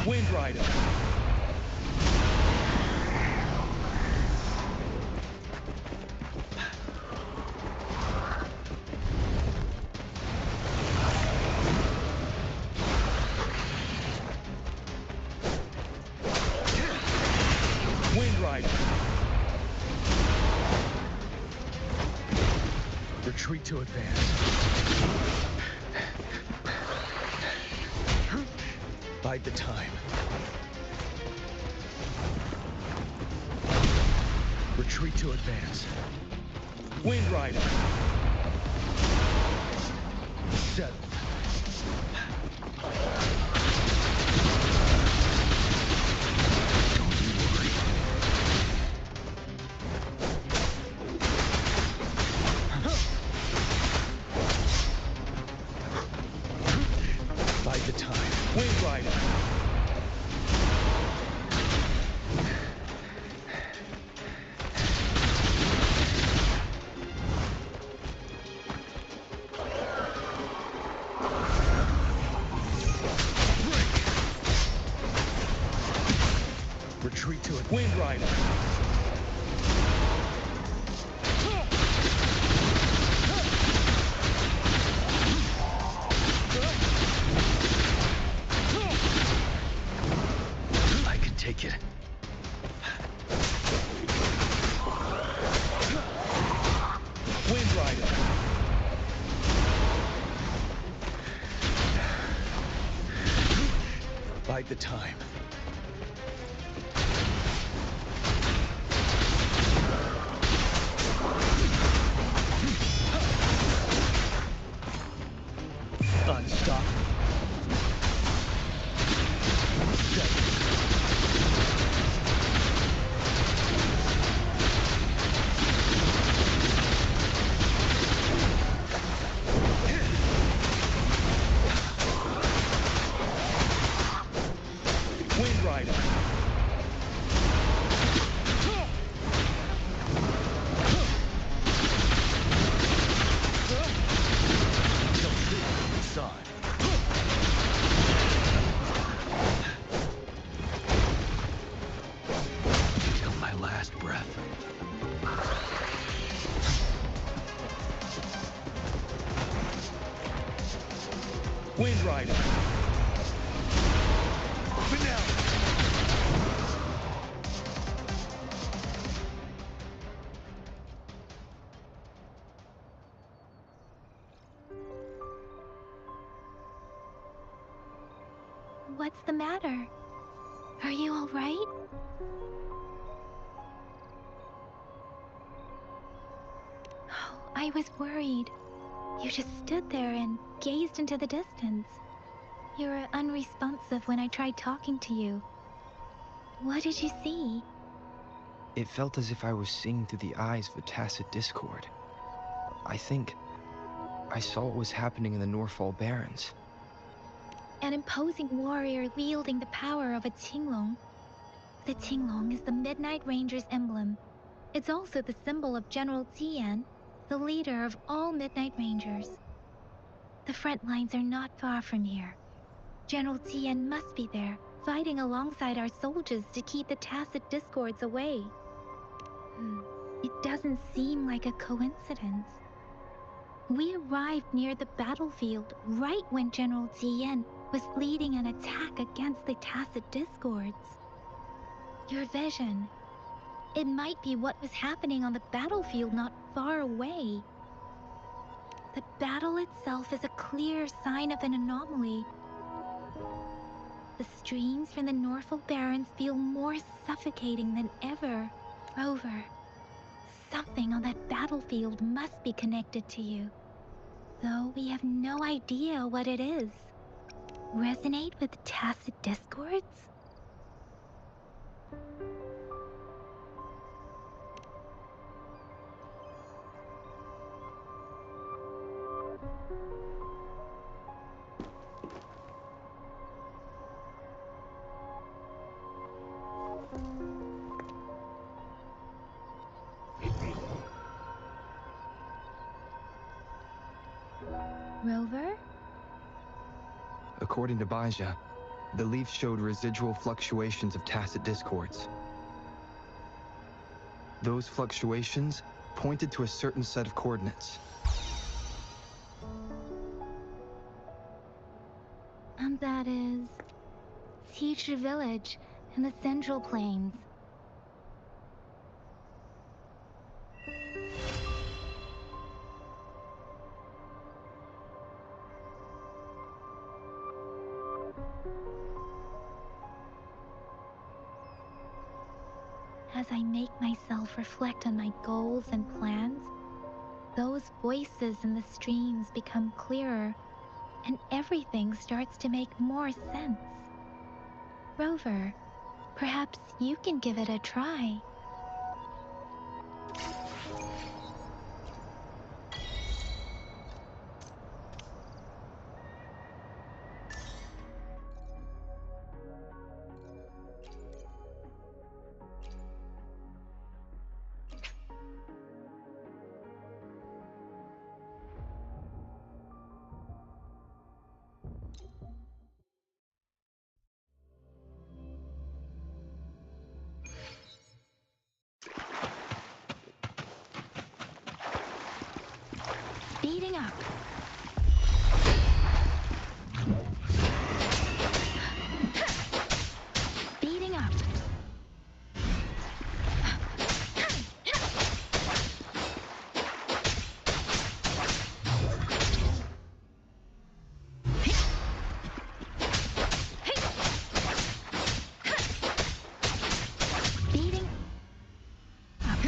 Wind Rider. Wind Rider. Retreat to advance. Bide the time. Retreat to advance. Wind Rider. Settle. Don't you worry. Bide the time. Wind Rider. Retreat to it. Wind Rider. I can take it. Wind Rider. Bide the time. Unstoppable. Wind Rider. Till my last breath. Wind Rider. But now. What's the matter? Are you all right? Oh, I was worried. You just stood there and gazed into the distance. You were unresponsive when I tried talking to you. What did you see? It felt as if I was seeing through the eyes of a tacit discord. I think I saw what was happening in the Norfall Barrens. An imposing warrior wielding the power of a Tinglong. The Tinglong is the Midnight Ranger's emblem. It's also the symbol of General Tian, the leader of all Midnight Rangers. The front lines are not far from here. General Tian must be there, fighting alongside our soldiers to keep the tacit discords away. It doesn't seem like a coincidence. We arrived near the battlefield right when General Tian was leading an attack against the tacit discords. Your vision. It might be what was happening on the battlefield not far away. The battle itself is a clear sign of an anomaly. The streams from the Norfall Barrens feel more suffocating than ever. Over. Something on that battlefield must be connected to you, though we have no idea what it is. Resonate with tacit discords? Rover? According to Baija, the leaf showed residual fluctuations of tacit discords. Those fluctuations pointed to a certain set of coordinates. And that is Teacher Village in the Central Plains. As I make myself reflect on my goals and plans, those voices in the streams become clearer, and everything starts to make more sense. Rover, perhaps you can give it a try. Speeding up. Speeding up. Speeding up.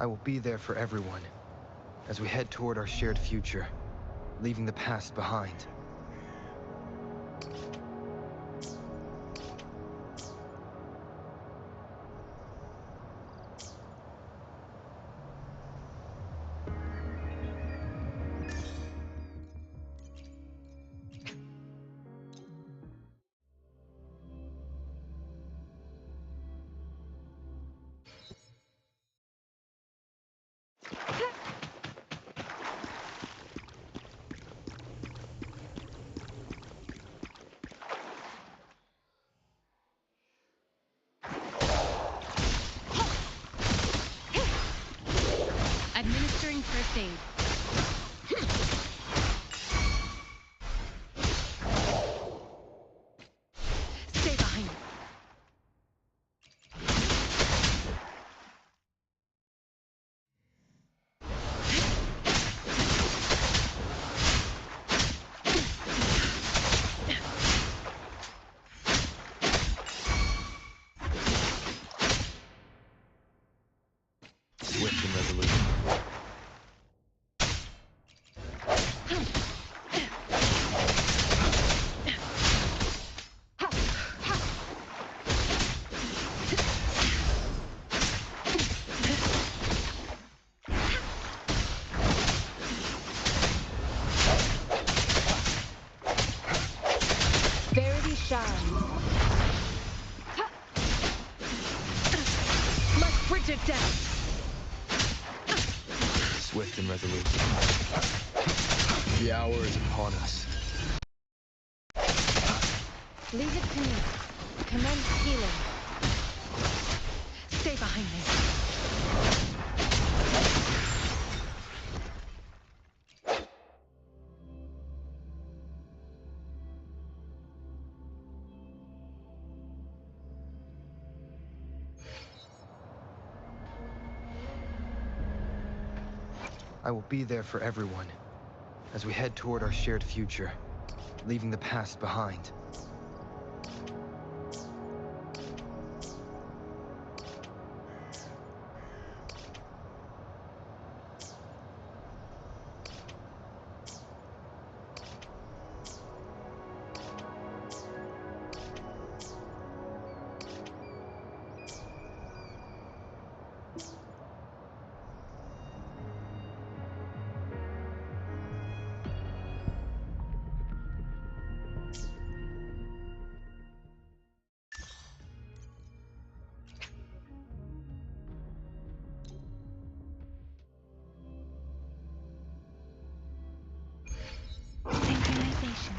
I will be there for everyone as we head toward our shared future, leaving the past behind. Administering first aid. Stay behind me. Swift and resolute. Verity shines. Let's bridge it down. Swift and resolute. The hour is upon us. Leave it to me. Commence healing. Stay behind me. I will be there for everyone as we head toward our shared future, leaving the past behind. Synchronization.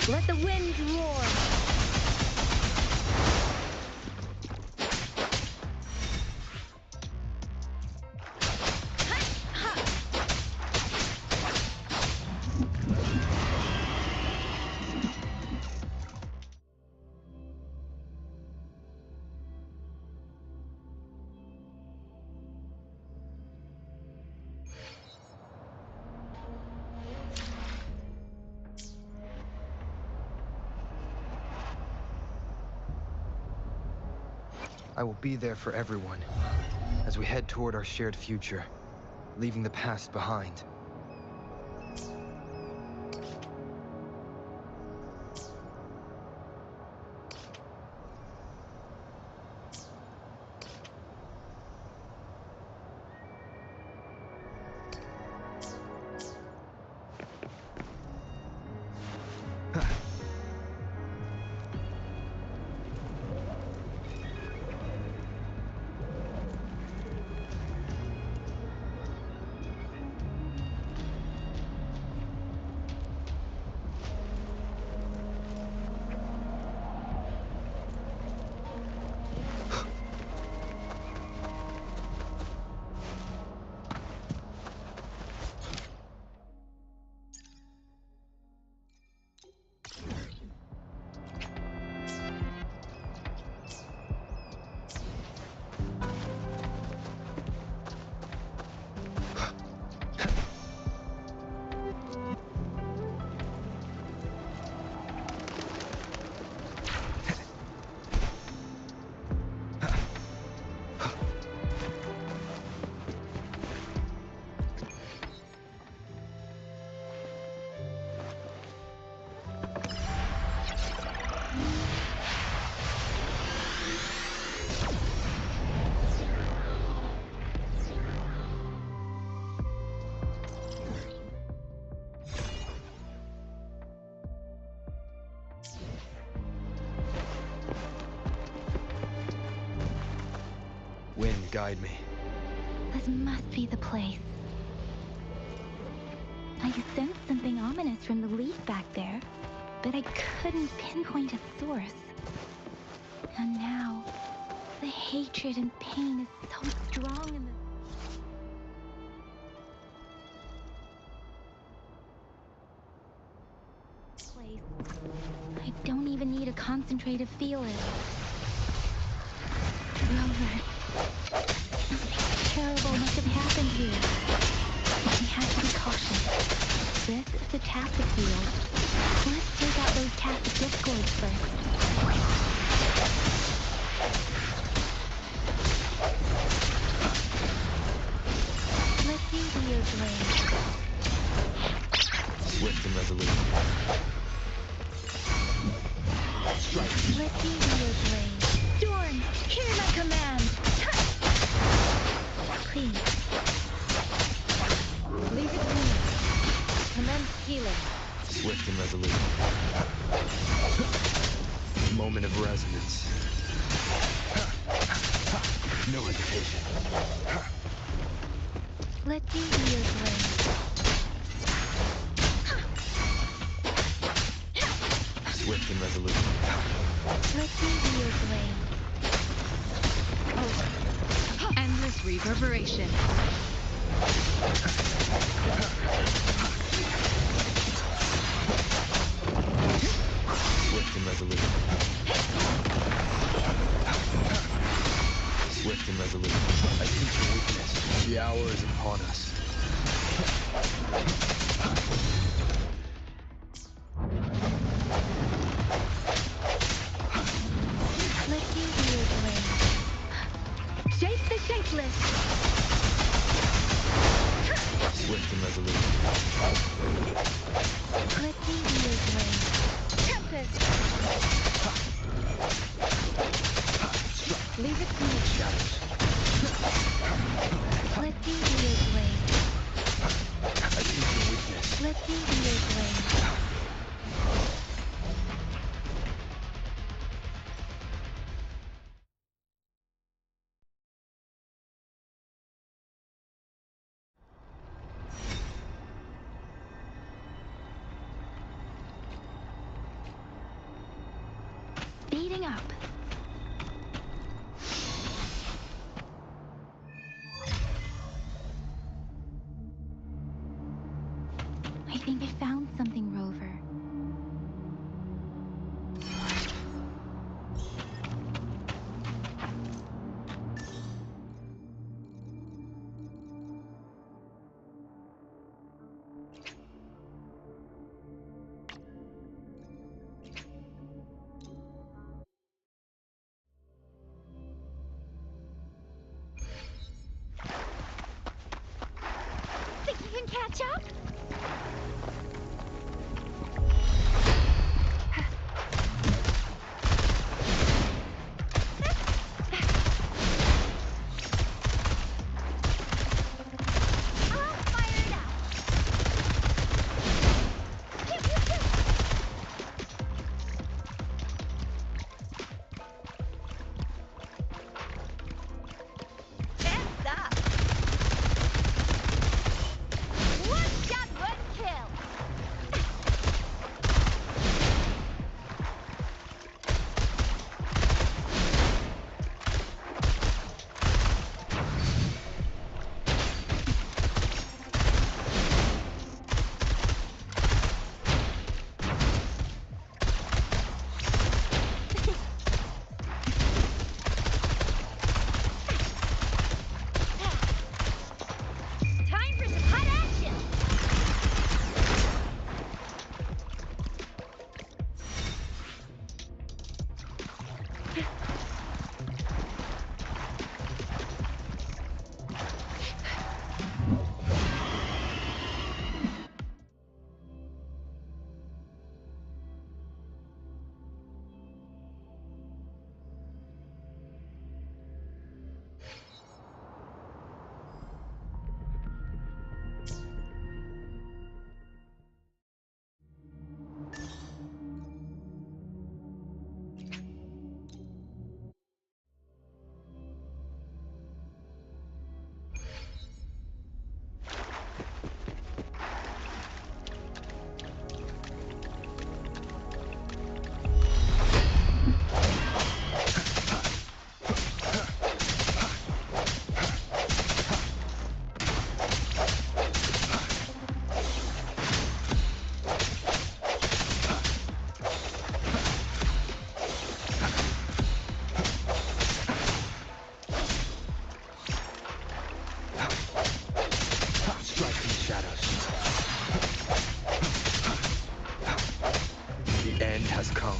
Let the wind roar. I will be there for everyone as we head toward our shared future, leaving the past behind. Wind, guide me. This must be the place. I sensed something ominous from the leaf back there, but I couldn't pinpoint its source. And now, the hatred and pain is so strong in the... place. I don't even need to concentrate to feel it. Rover, something terrible must have happened here. We have to be cautious. This is the tactic field. Let's take out those tactic discords first. Let's use Leo's blade. Swift and resolute. Strike. Let's use Leo's blade. Storm, hear my command! Please. Leave it to me. Commence healing. Swift and resolute. Moment of resonance. No hesitation. Let's use Leo's blade. Swift and resolute. Let's use Leo's blade. Endless reverberation. Swift and resolute. Swift and resolute. I sense your weakness. The hour is upon us. Let's use Leo's blade. Shape the shapeless! Swift and resolute. Let's use Leo's blade. Tempest! Leave it to me. Shadows. Let's use Leo's blade. I sense your weakness. Let's use Leo's blade. Speeding up. I think I found something, Rover. Think you can catch up? has come.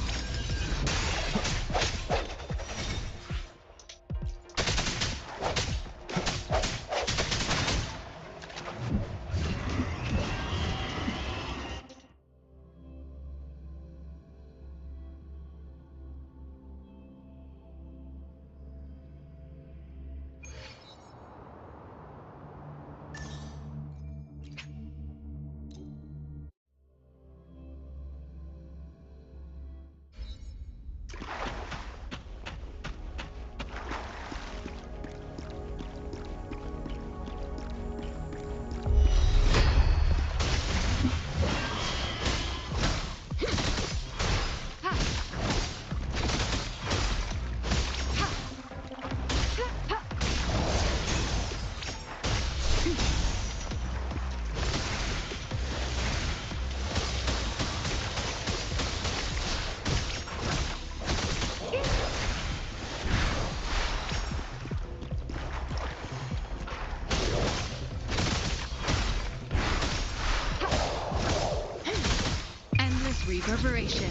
Reverberation.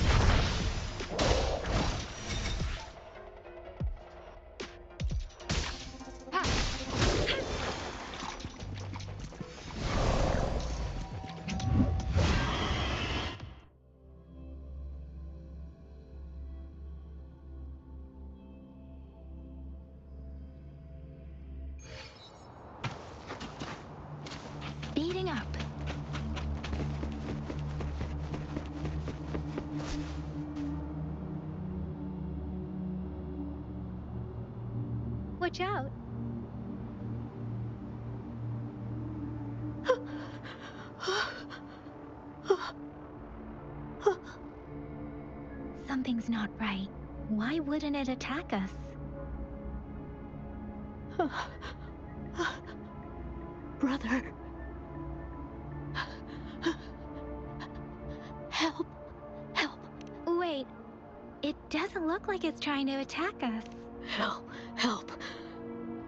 Speeding up. Watch out. Something's not right. Why wouldn't it attack us? Brother. Help. Help. Wait. It doesn't look like it's trying to attack us. Help. Help.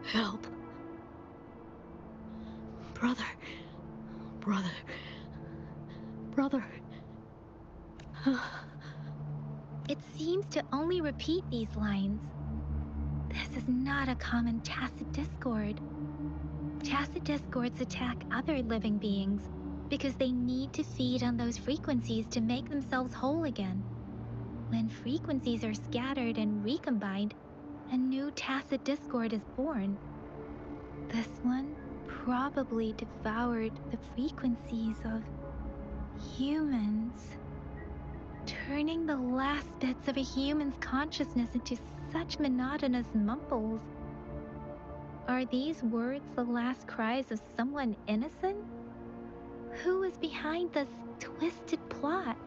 Help. Brother. Brother. Brother. It seems to only repeat these lines. This is not a common tacit discord. Tacit discords attack other living beings because they need to feed on those frequencies to make themselves whole again. When frequencies are scattered and recombined, a new tacit discord is born. This one probably devoured the frequencies of humans, turning the last bits of a human's consciousness into such monotonous mumbles. Are these words the last cries of someone innocent? Who is behind this twisted plot?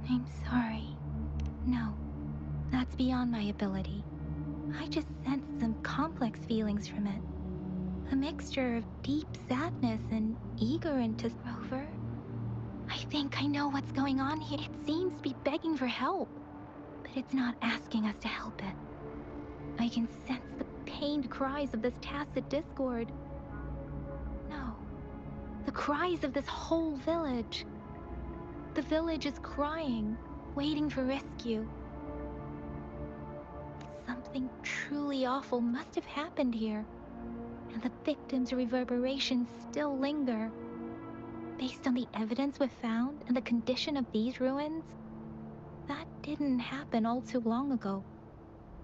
I'm sorry. No, that's beyond my ability. I just sensed some complex feelings from it. A mixture of deep sadness and eager interest. Rover, I think I know what's going on here. It seems to be begging for help, but it's not asking us to help it. I can sense the pained cries of this tacit discord. No, the cries of this whole village. The village is crying, waiting for rescue. Something truly awful must have happened here, and the victims' reverberations still linger. Based on the evidence we've found and the condition of these ruins, that didn't happen all too long ago.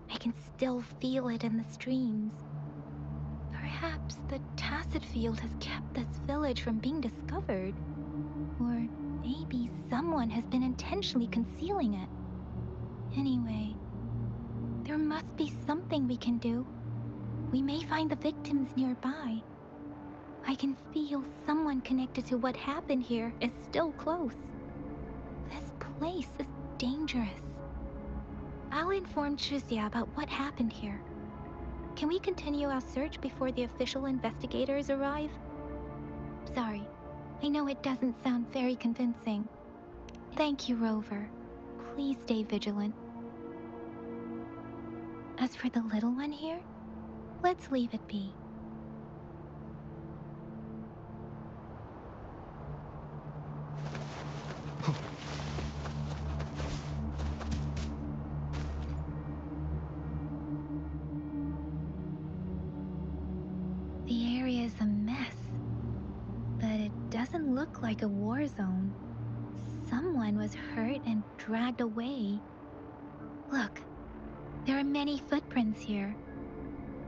I can still feel it in the streams. Perhaps the tacit field has kept this village from being discovered. Or maybe someone has been intentionally concealing it. Anyway, there must be something we can do. We may find the victims nearby. I can feel someone connected to what happened here is still close. This place is dangerous. I'll inform Chuzia about what happened here. Can we continue our search before the official investigators arrive? Sorry, I know it doesn't sound very convincing. Thank you, Rover. Please stay vigilant. As for the little one here, Let's leave it be. The area is a mess, but it doesn't look like a war zone. Someone was hurt and dragged away. Look, there are many footprints here.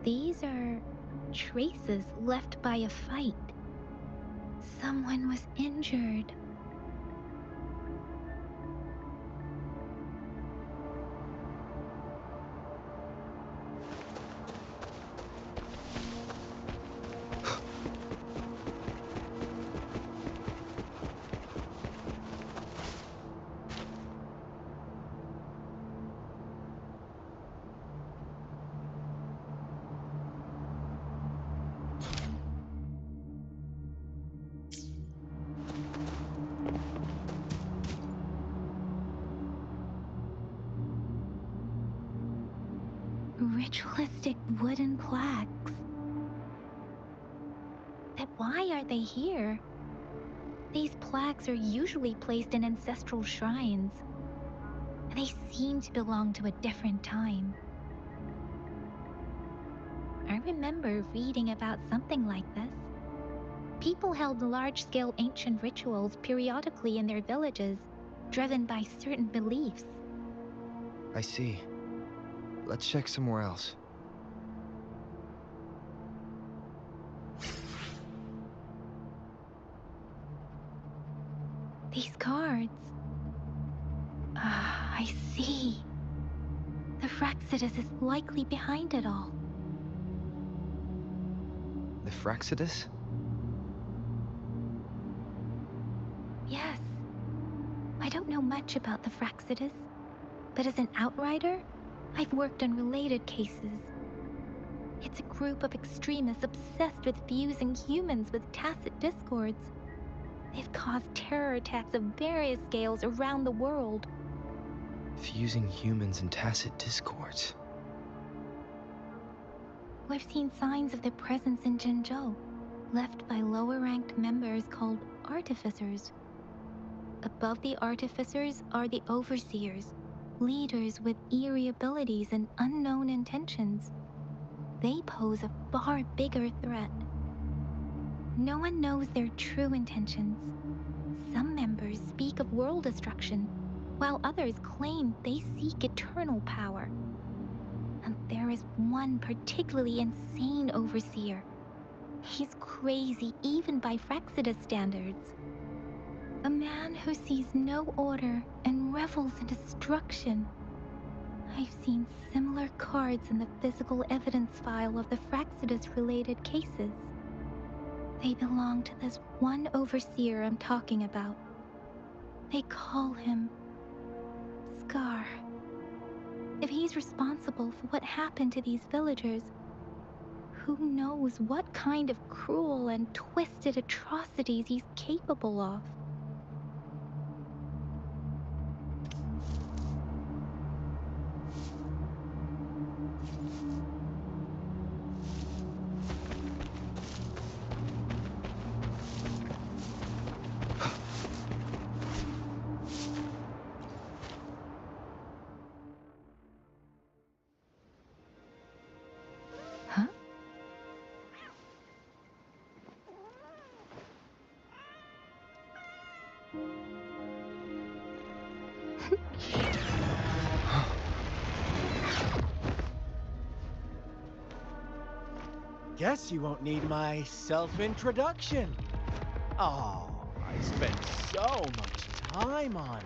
These are traces left by a fight. Someone was injured. Ritualistic wooden plaques. Then why are they here? These plaques are usually placed in ancestral shrines. They seem to belong to a different time. I remember reading about something like this. People held large-scale ancient rituals periodically in their villages, driven by certain beliefs. I see. Let's check somewhere else. These cards. Ah, I see. The Fraxidus is likely behind it all. The Fraxidus? Yes. I don't know much about the Fraxidus, but as an outrider, I've worked on related cases. It's a group of extremists obsessed with fusing humans with tacit discords. They've caused terror attacks of various scales around the world. Fusing humans and tacit discords. We've seen signs of their presence in Jinzhou, left by lower-ranked members called artificers. Above the artificers are the overseers, leaders with eerie abilities and unknown intentions. They pose a far bigger threat. No one knows their true intentions. Some members speak of world destruction, while others claim they seek eternal power. And there is one particularly insane overseer. He's crazy even by Fraxidus standards. A man who sees no order and revels in destruction. I've seen similar cards in the physical evidence file of the Fraxidus-related cases. They belong to this one overseer I'm talking about. They call him Scar. If he's responsible for what happened to these villagers, who knows what kind of cruel and twisted atrocities he's capable of. Huh? Guess you won't need my self-introduction. Oh, I spent so much time on it.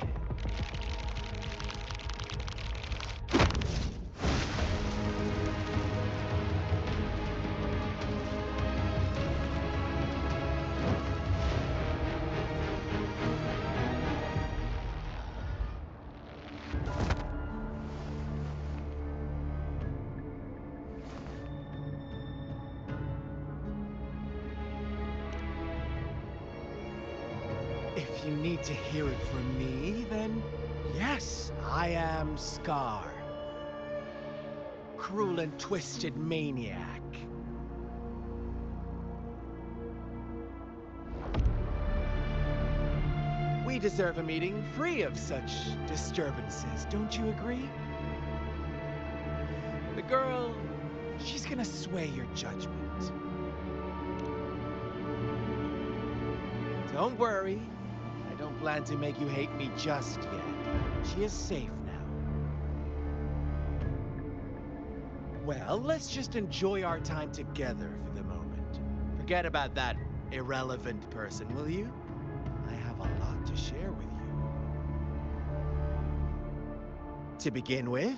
If you need to hear it from me, then yes, I am Scar. cruel and twisted maniac. We deserve a meeting free of such disturbances, don't you agree? The girl, she's gonna sway your judgment. Don't worry, I don't plan to make you hate me just yet. She is safe now. Well, let's just enjoy our time together for the moment. Forget about that irrelevant person, will you? I have a lot to share with you. To begin with,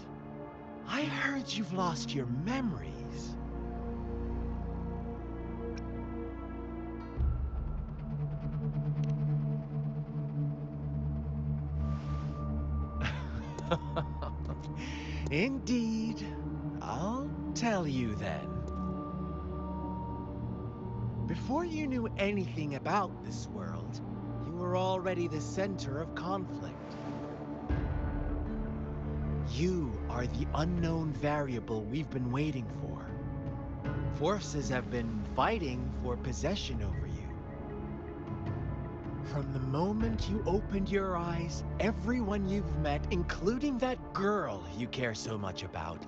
I heard you've lost your memories. Indeed. I'll tell you then. Before you knew anything about this world, you were already the center of conflict. You are the unknown variable we've been waiting for. Forces have been fighting for possession over you. From the moment you opened your eyes, everyone you've met, including that girl you care so much about,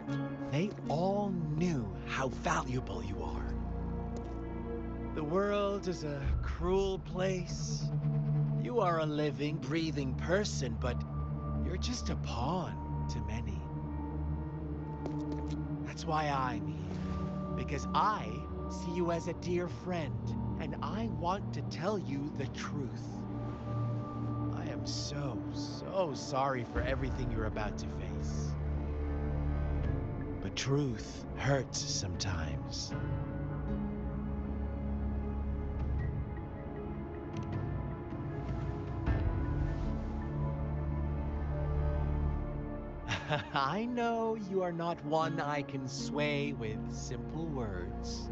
they all knew how valuable you are. The world is a cruel place. You are a living, breathing person, but you're just a pawn to many. That's why I'm here, because I see you as a dear friend, and I want to tell you the truth. I am so sorry for everything you're about to face. But truth hurts sometimes. I know you are not one I can sway with simple words.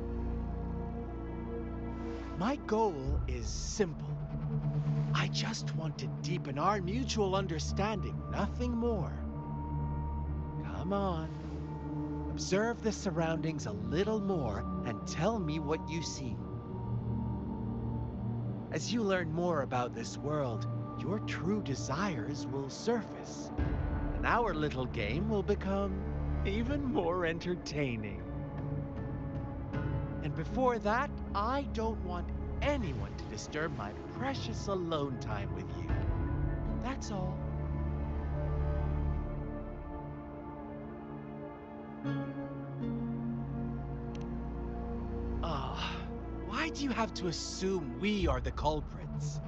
My goal is simple. I just want to deepen our mutual understanding, nothing more. Come on. Observe the surroundings a little more and tell me what you see. As you learn more about this world, your true desires will surface. And our little game will become even more entertaining. And before that, I don't want anyone to disturb my precious alone time with you. That's all. Why do you have to assume we are the culprits?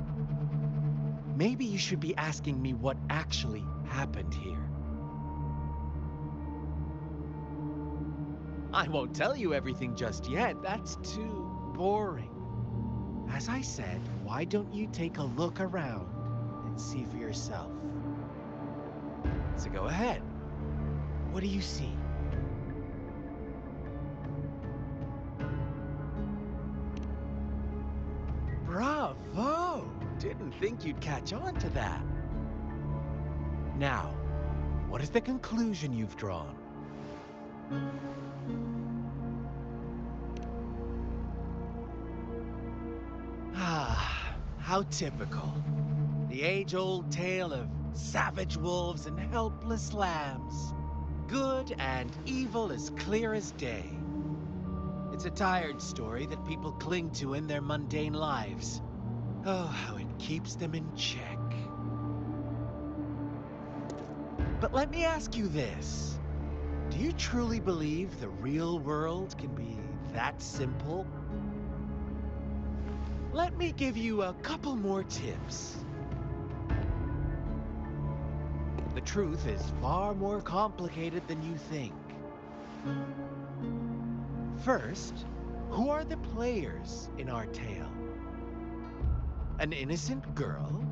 Maybe you should be asking me what actually happened here. I won't tell you everything just yet. That's too boring. As I said, why don't you take a look around and see for yourself? So go ahead. What do you see? Bravo! Didn't think you'd catch on to that. Now, what is the conclusion you've drawn? How typical. The age-old tale of savage wolves and helpless lambs. Good and evil as clear as day. It's a tired story that people cling to in their mundane lives. Oh, how it keeps them in check. But let me ask you this. Do you truly believe the real world can be that simple? Let me give you a couple more tips. The truth is far more complicated than you think. First, who are the players in our tale? An innocent girl,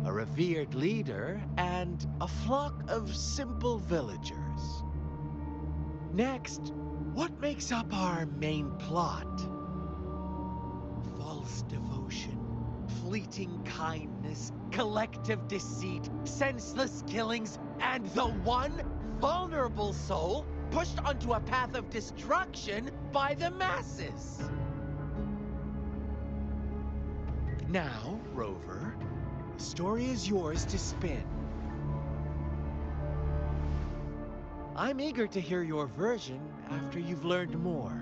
a revered leader, and a flock of simple villagers. Next, what makes up our main plot? False devotion, fleeting kindness, collective deceit, senseless killings, and the one vulnerable soul pushed onto a path of destruction by the masses. Now, Rover, the story is yours to spin. I'm eager to hear your version after you've learned more.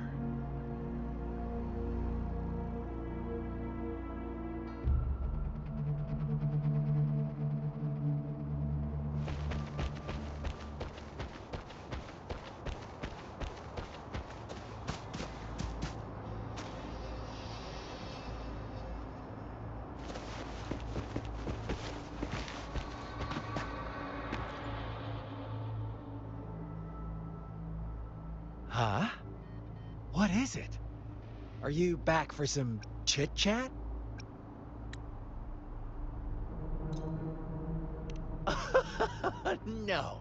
Huh? What is it? Are you back for some chit-chat? No,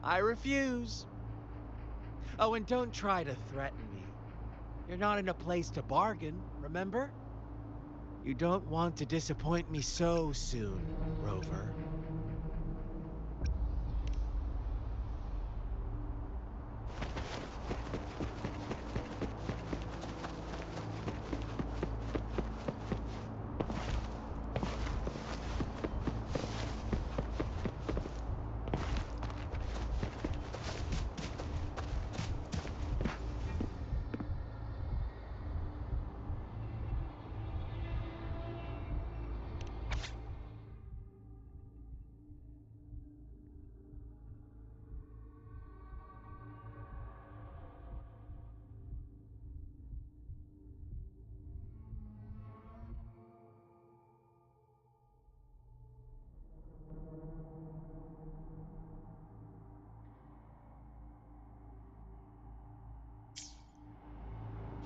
I refuse. Oh, and don't try to threaten me. You're not in a place to bargain, remember? You don't want to disappoint me so soon, Rover.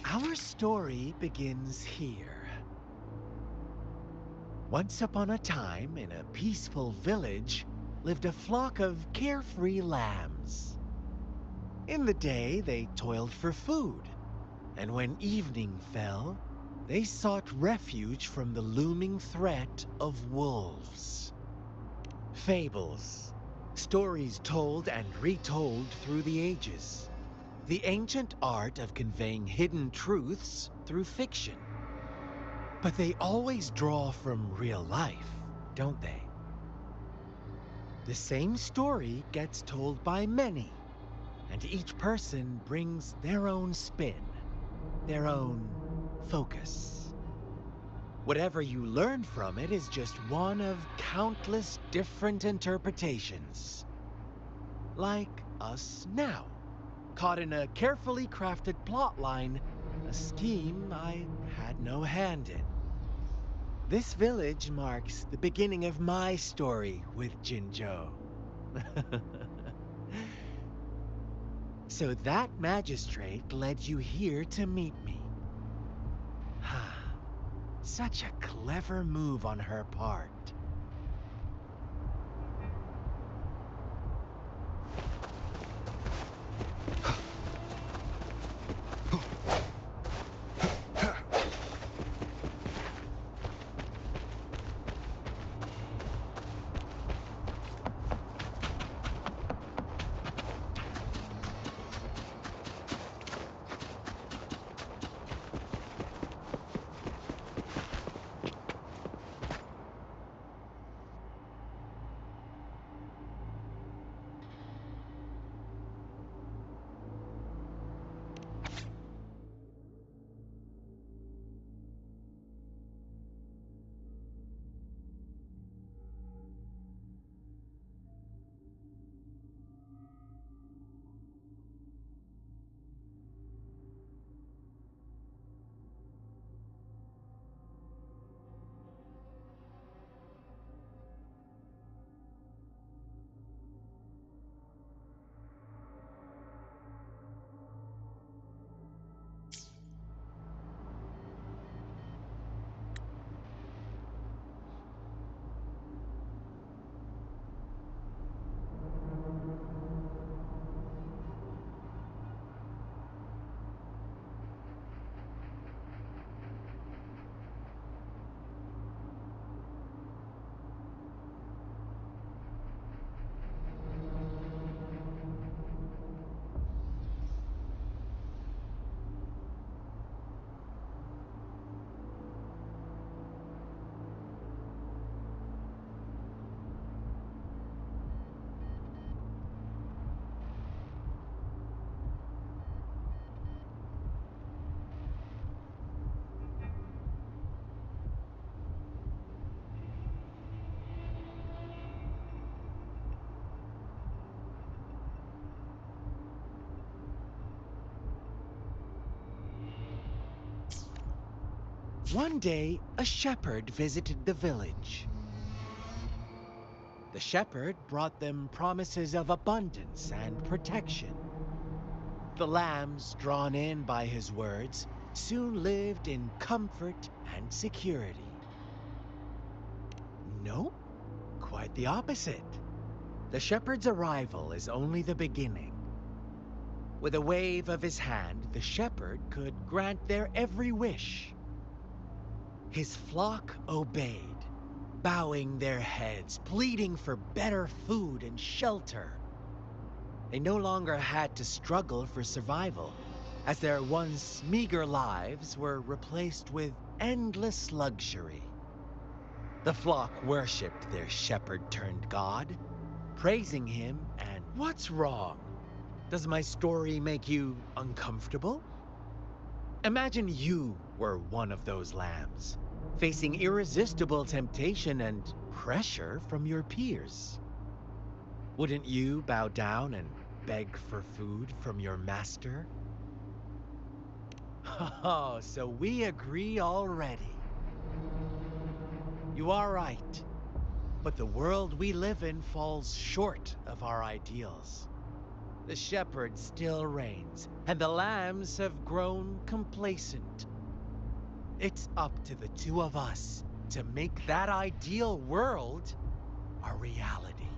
Our story begins here. Once upon a time, in a peaceful village, lived a flock of carefree lambs. In the day, they toiled for food, and when evening fell, they sought refuge from the looming threat of wolves. Fables, stories told and retold through the ages. The ancient art of conveying hidden truths through fiction. But they always draw from real life, don't they? The same story gets told by many, and each person brings their own spin, their own focus. Whatever you learn from it is just one of countless different interpretations. Like us now. Caught in a carefully crafted plotline, a scheme I had no hand in. This village marks the beginning of my story with Jinzhou. So that magistrate led you here to meet me. Such a clever move on her part. One day, a shepherd visited the village. The shepherd brought them promises of abundance and protection. The lambs, drawn in by his words, soon lived in comfort and security. Nope, quite the opposite. The shepherd's arrival is only the beginning. With a wave of his hand, the shepherd could grant their every wish. His flock obeyed, bowing their heads, pleading for better food and shelter. They no longer had to struggle for survival, as their once meager lives were replaced with endless luxury. The flock worshipped their shepherd-turned-god, praising him, and what's wrong? Does my story make you uncomfortable? Imagine you were one of those lambs, facing irresistible temptation and pressure from your peers. Wouldn't you bow down and beg for food from your master? Oh, so we agree already. You are right, but the world we live in falls short of our ideals. The shepherd still reigns, and the lambs have grown complacent. It's up to the two of us to make that ideal world a reality.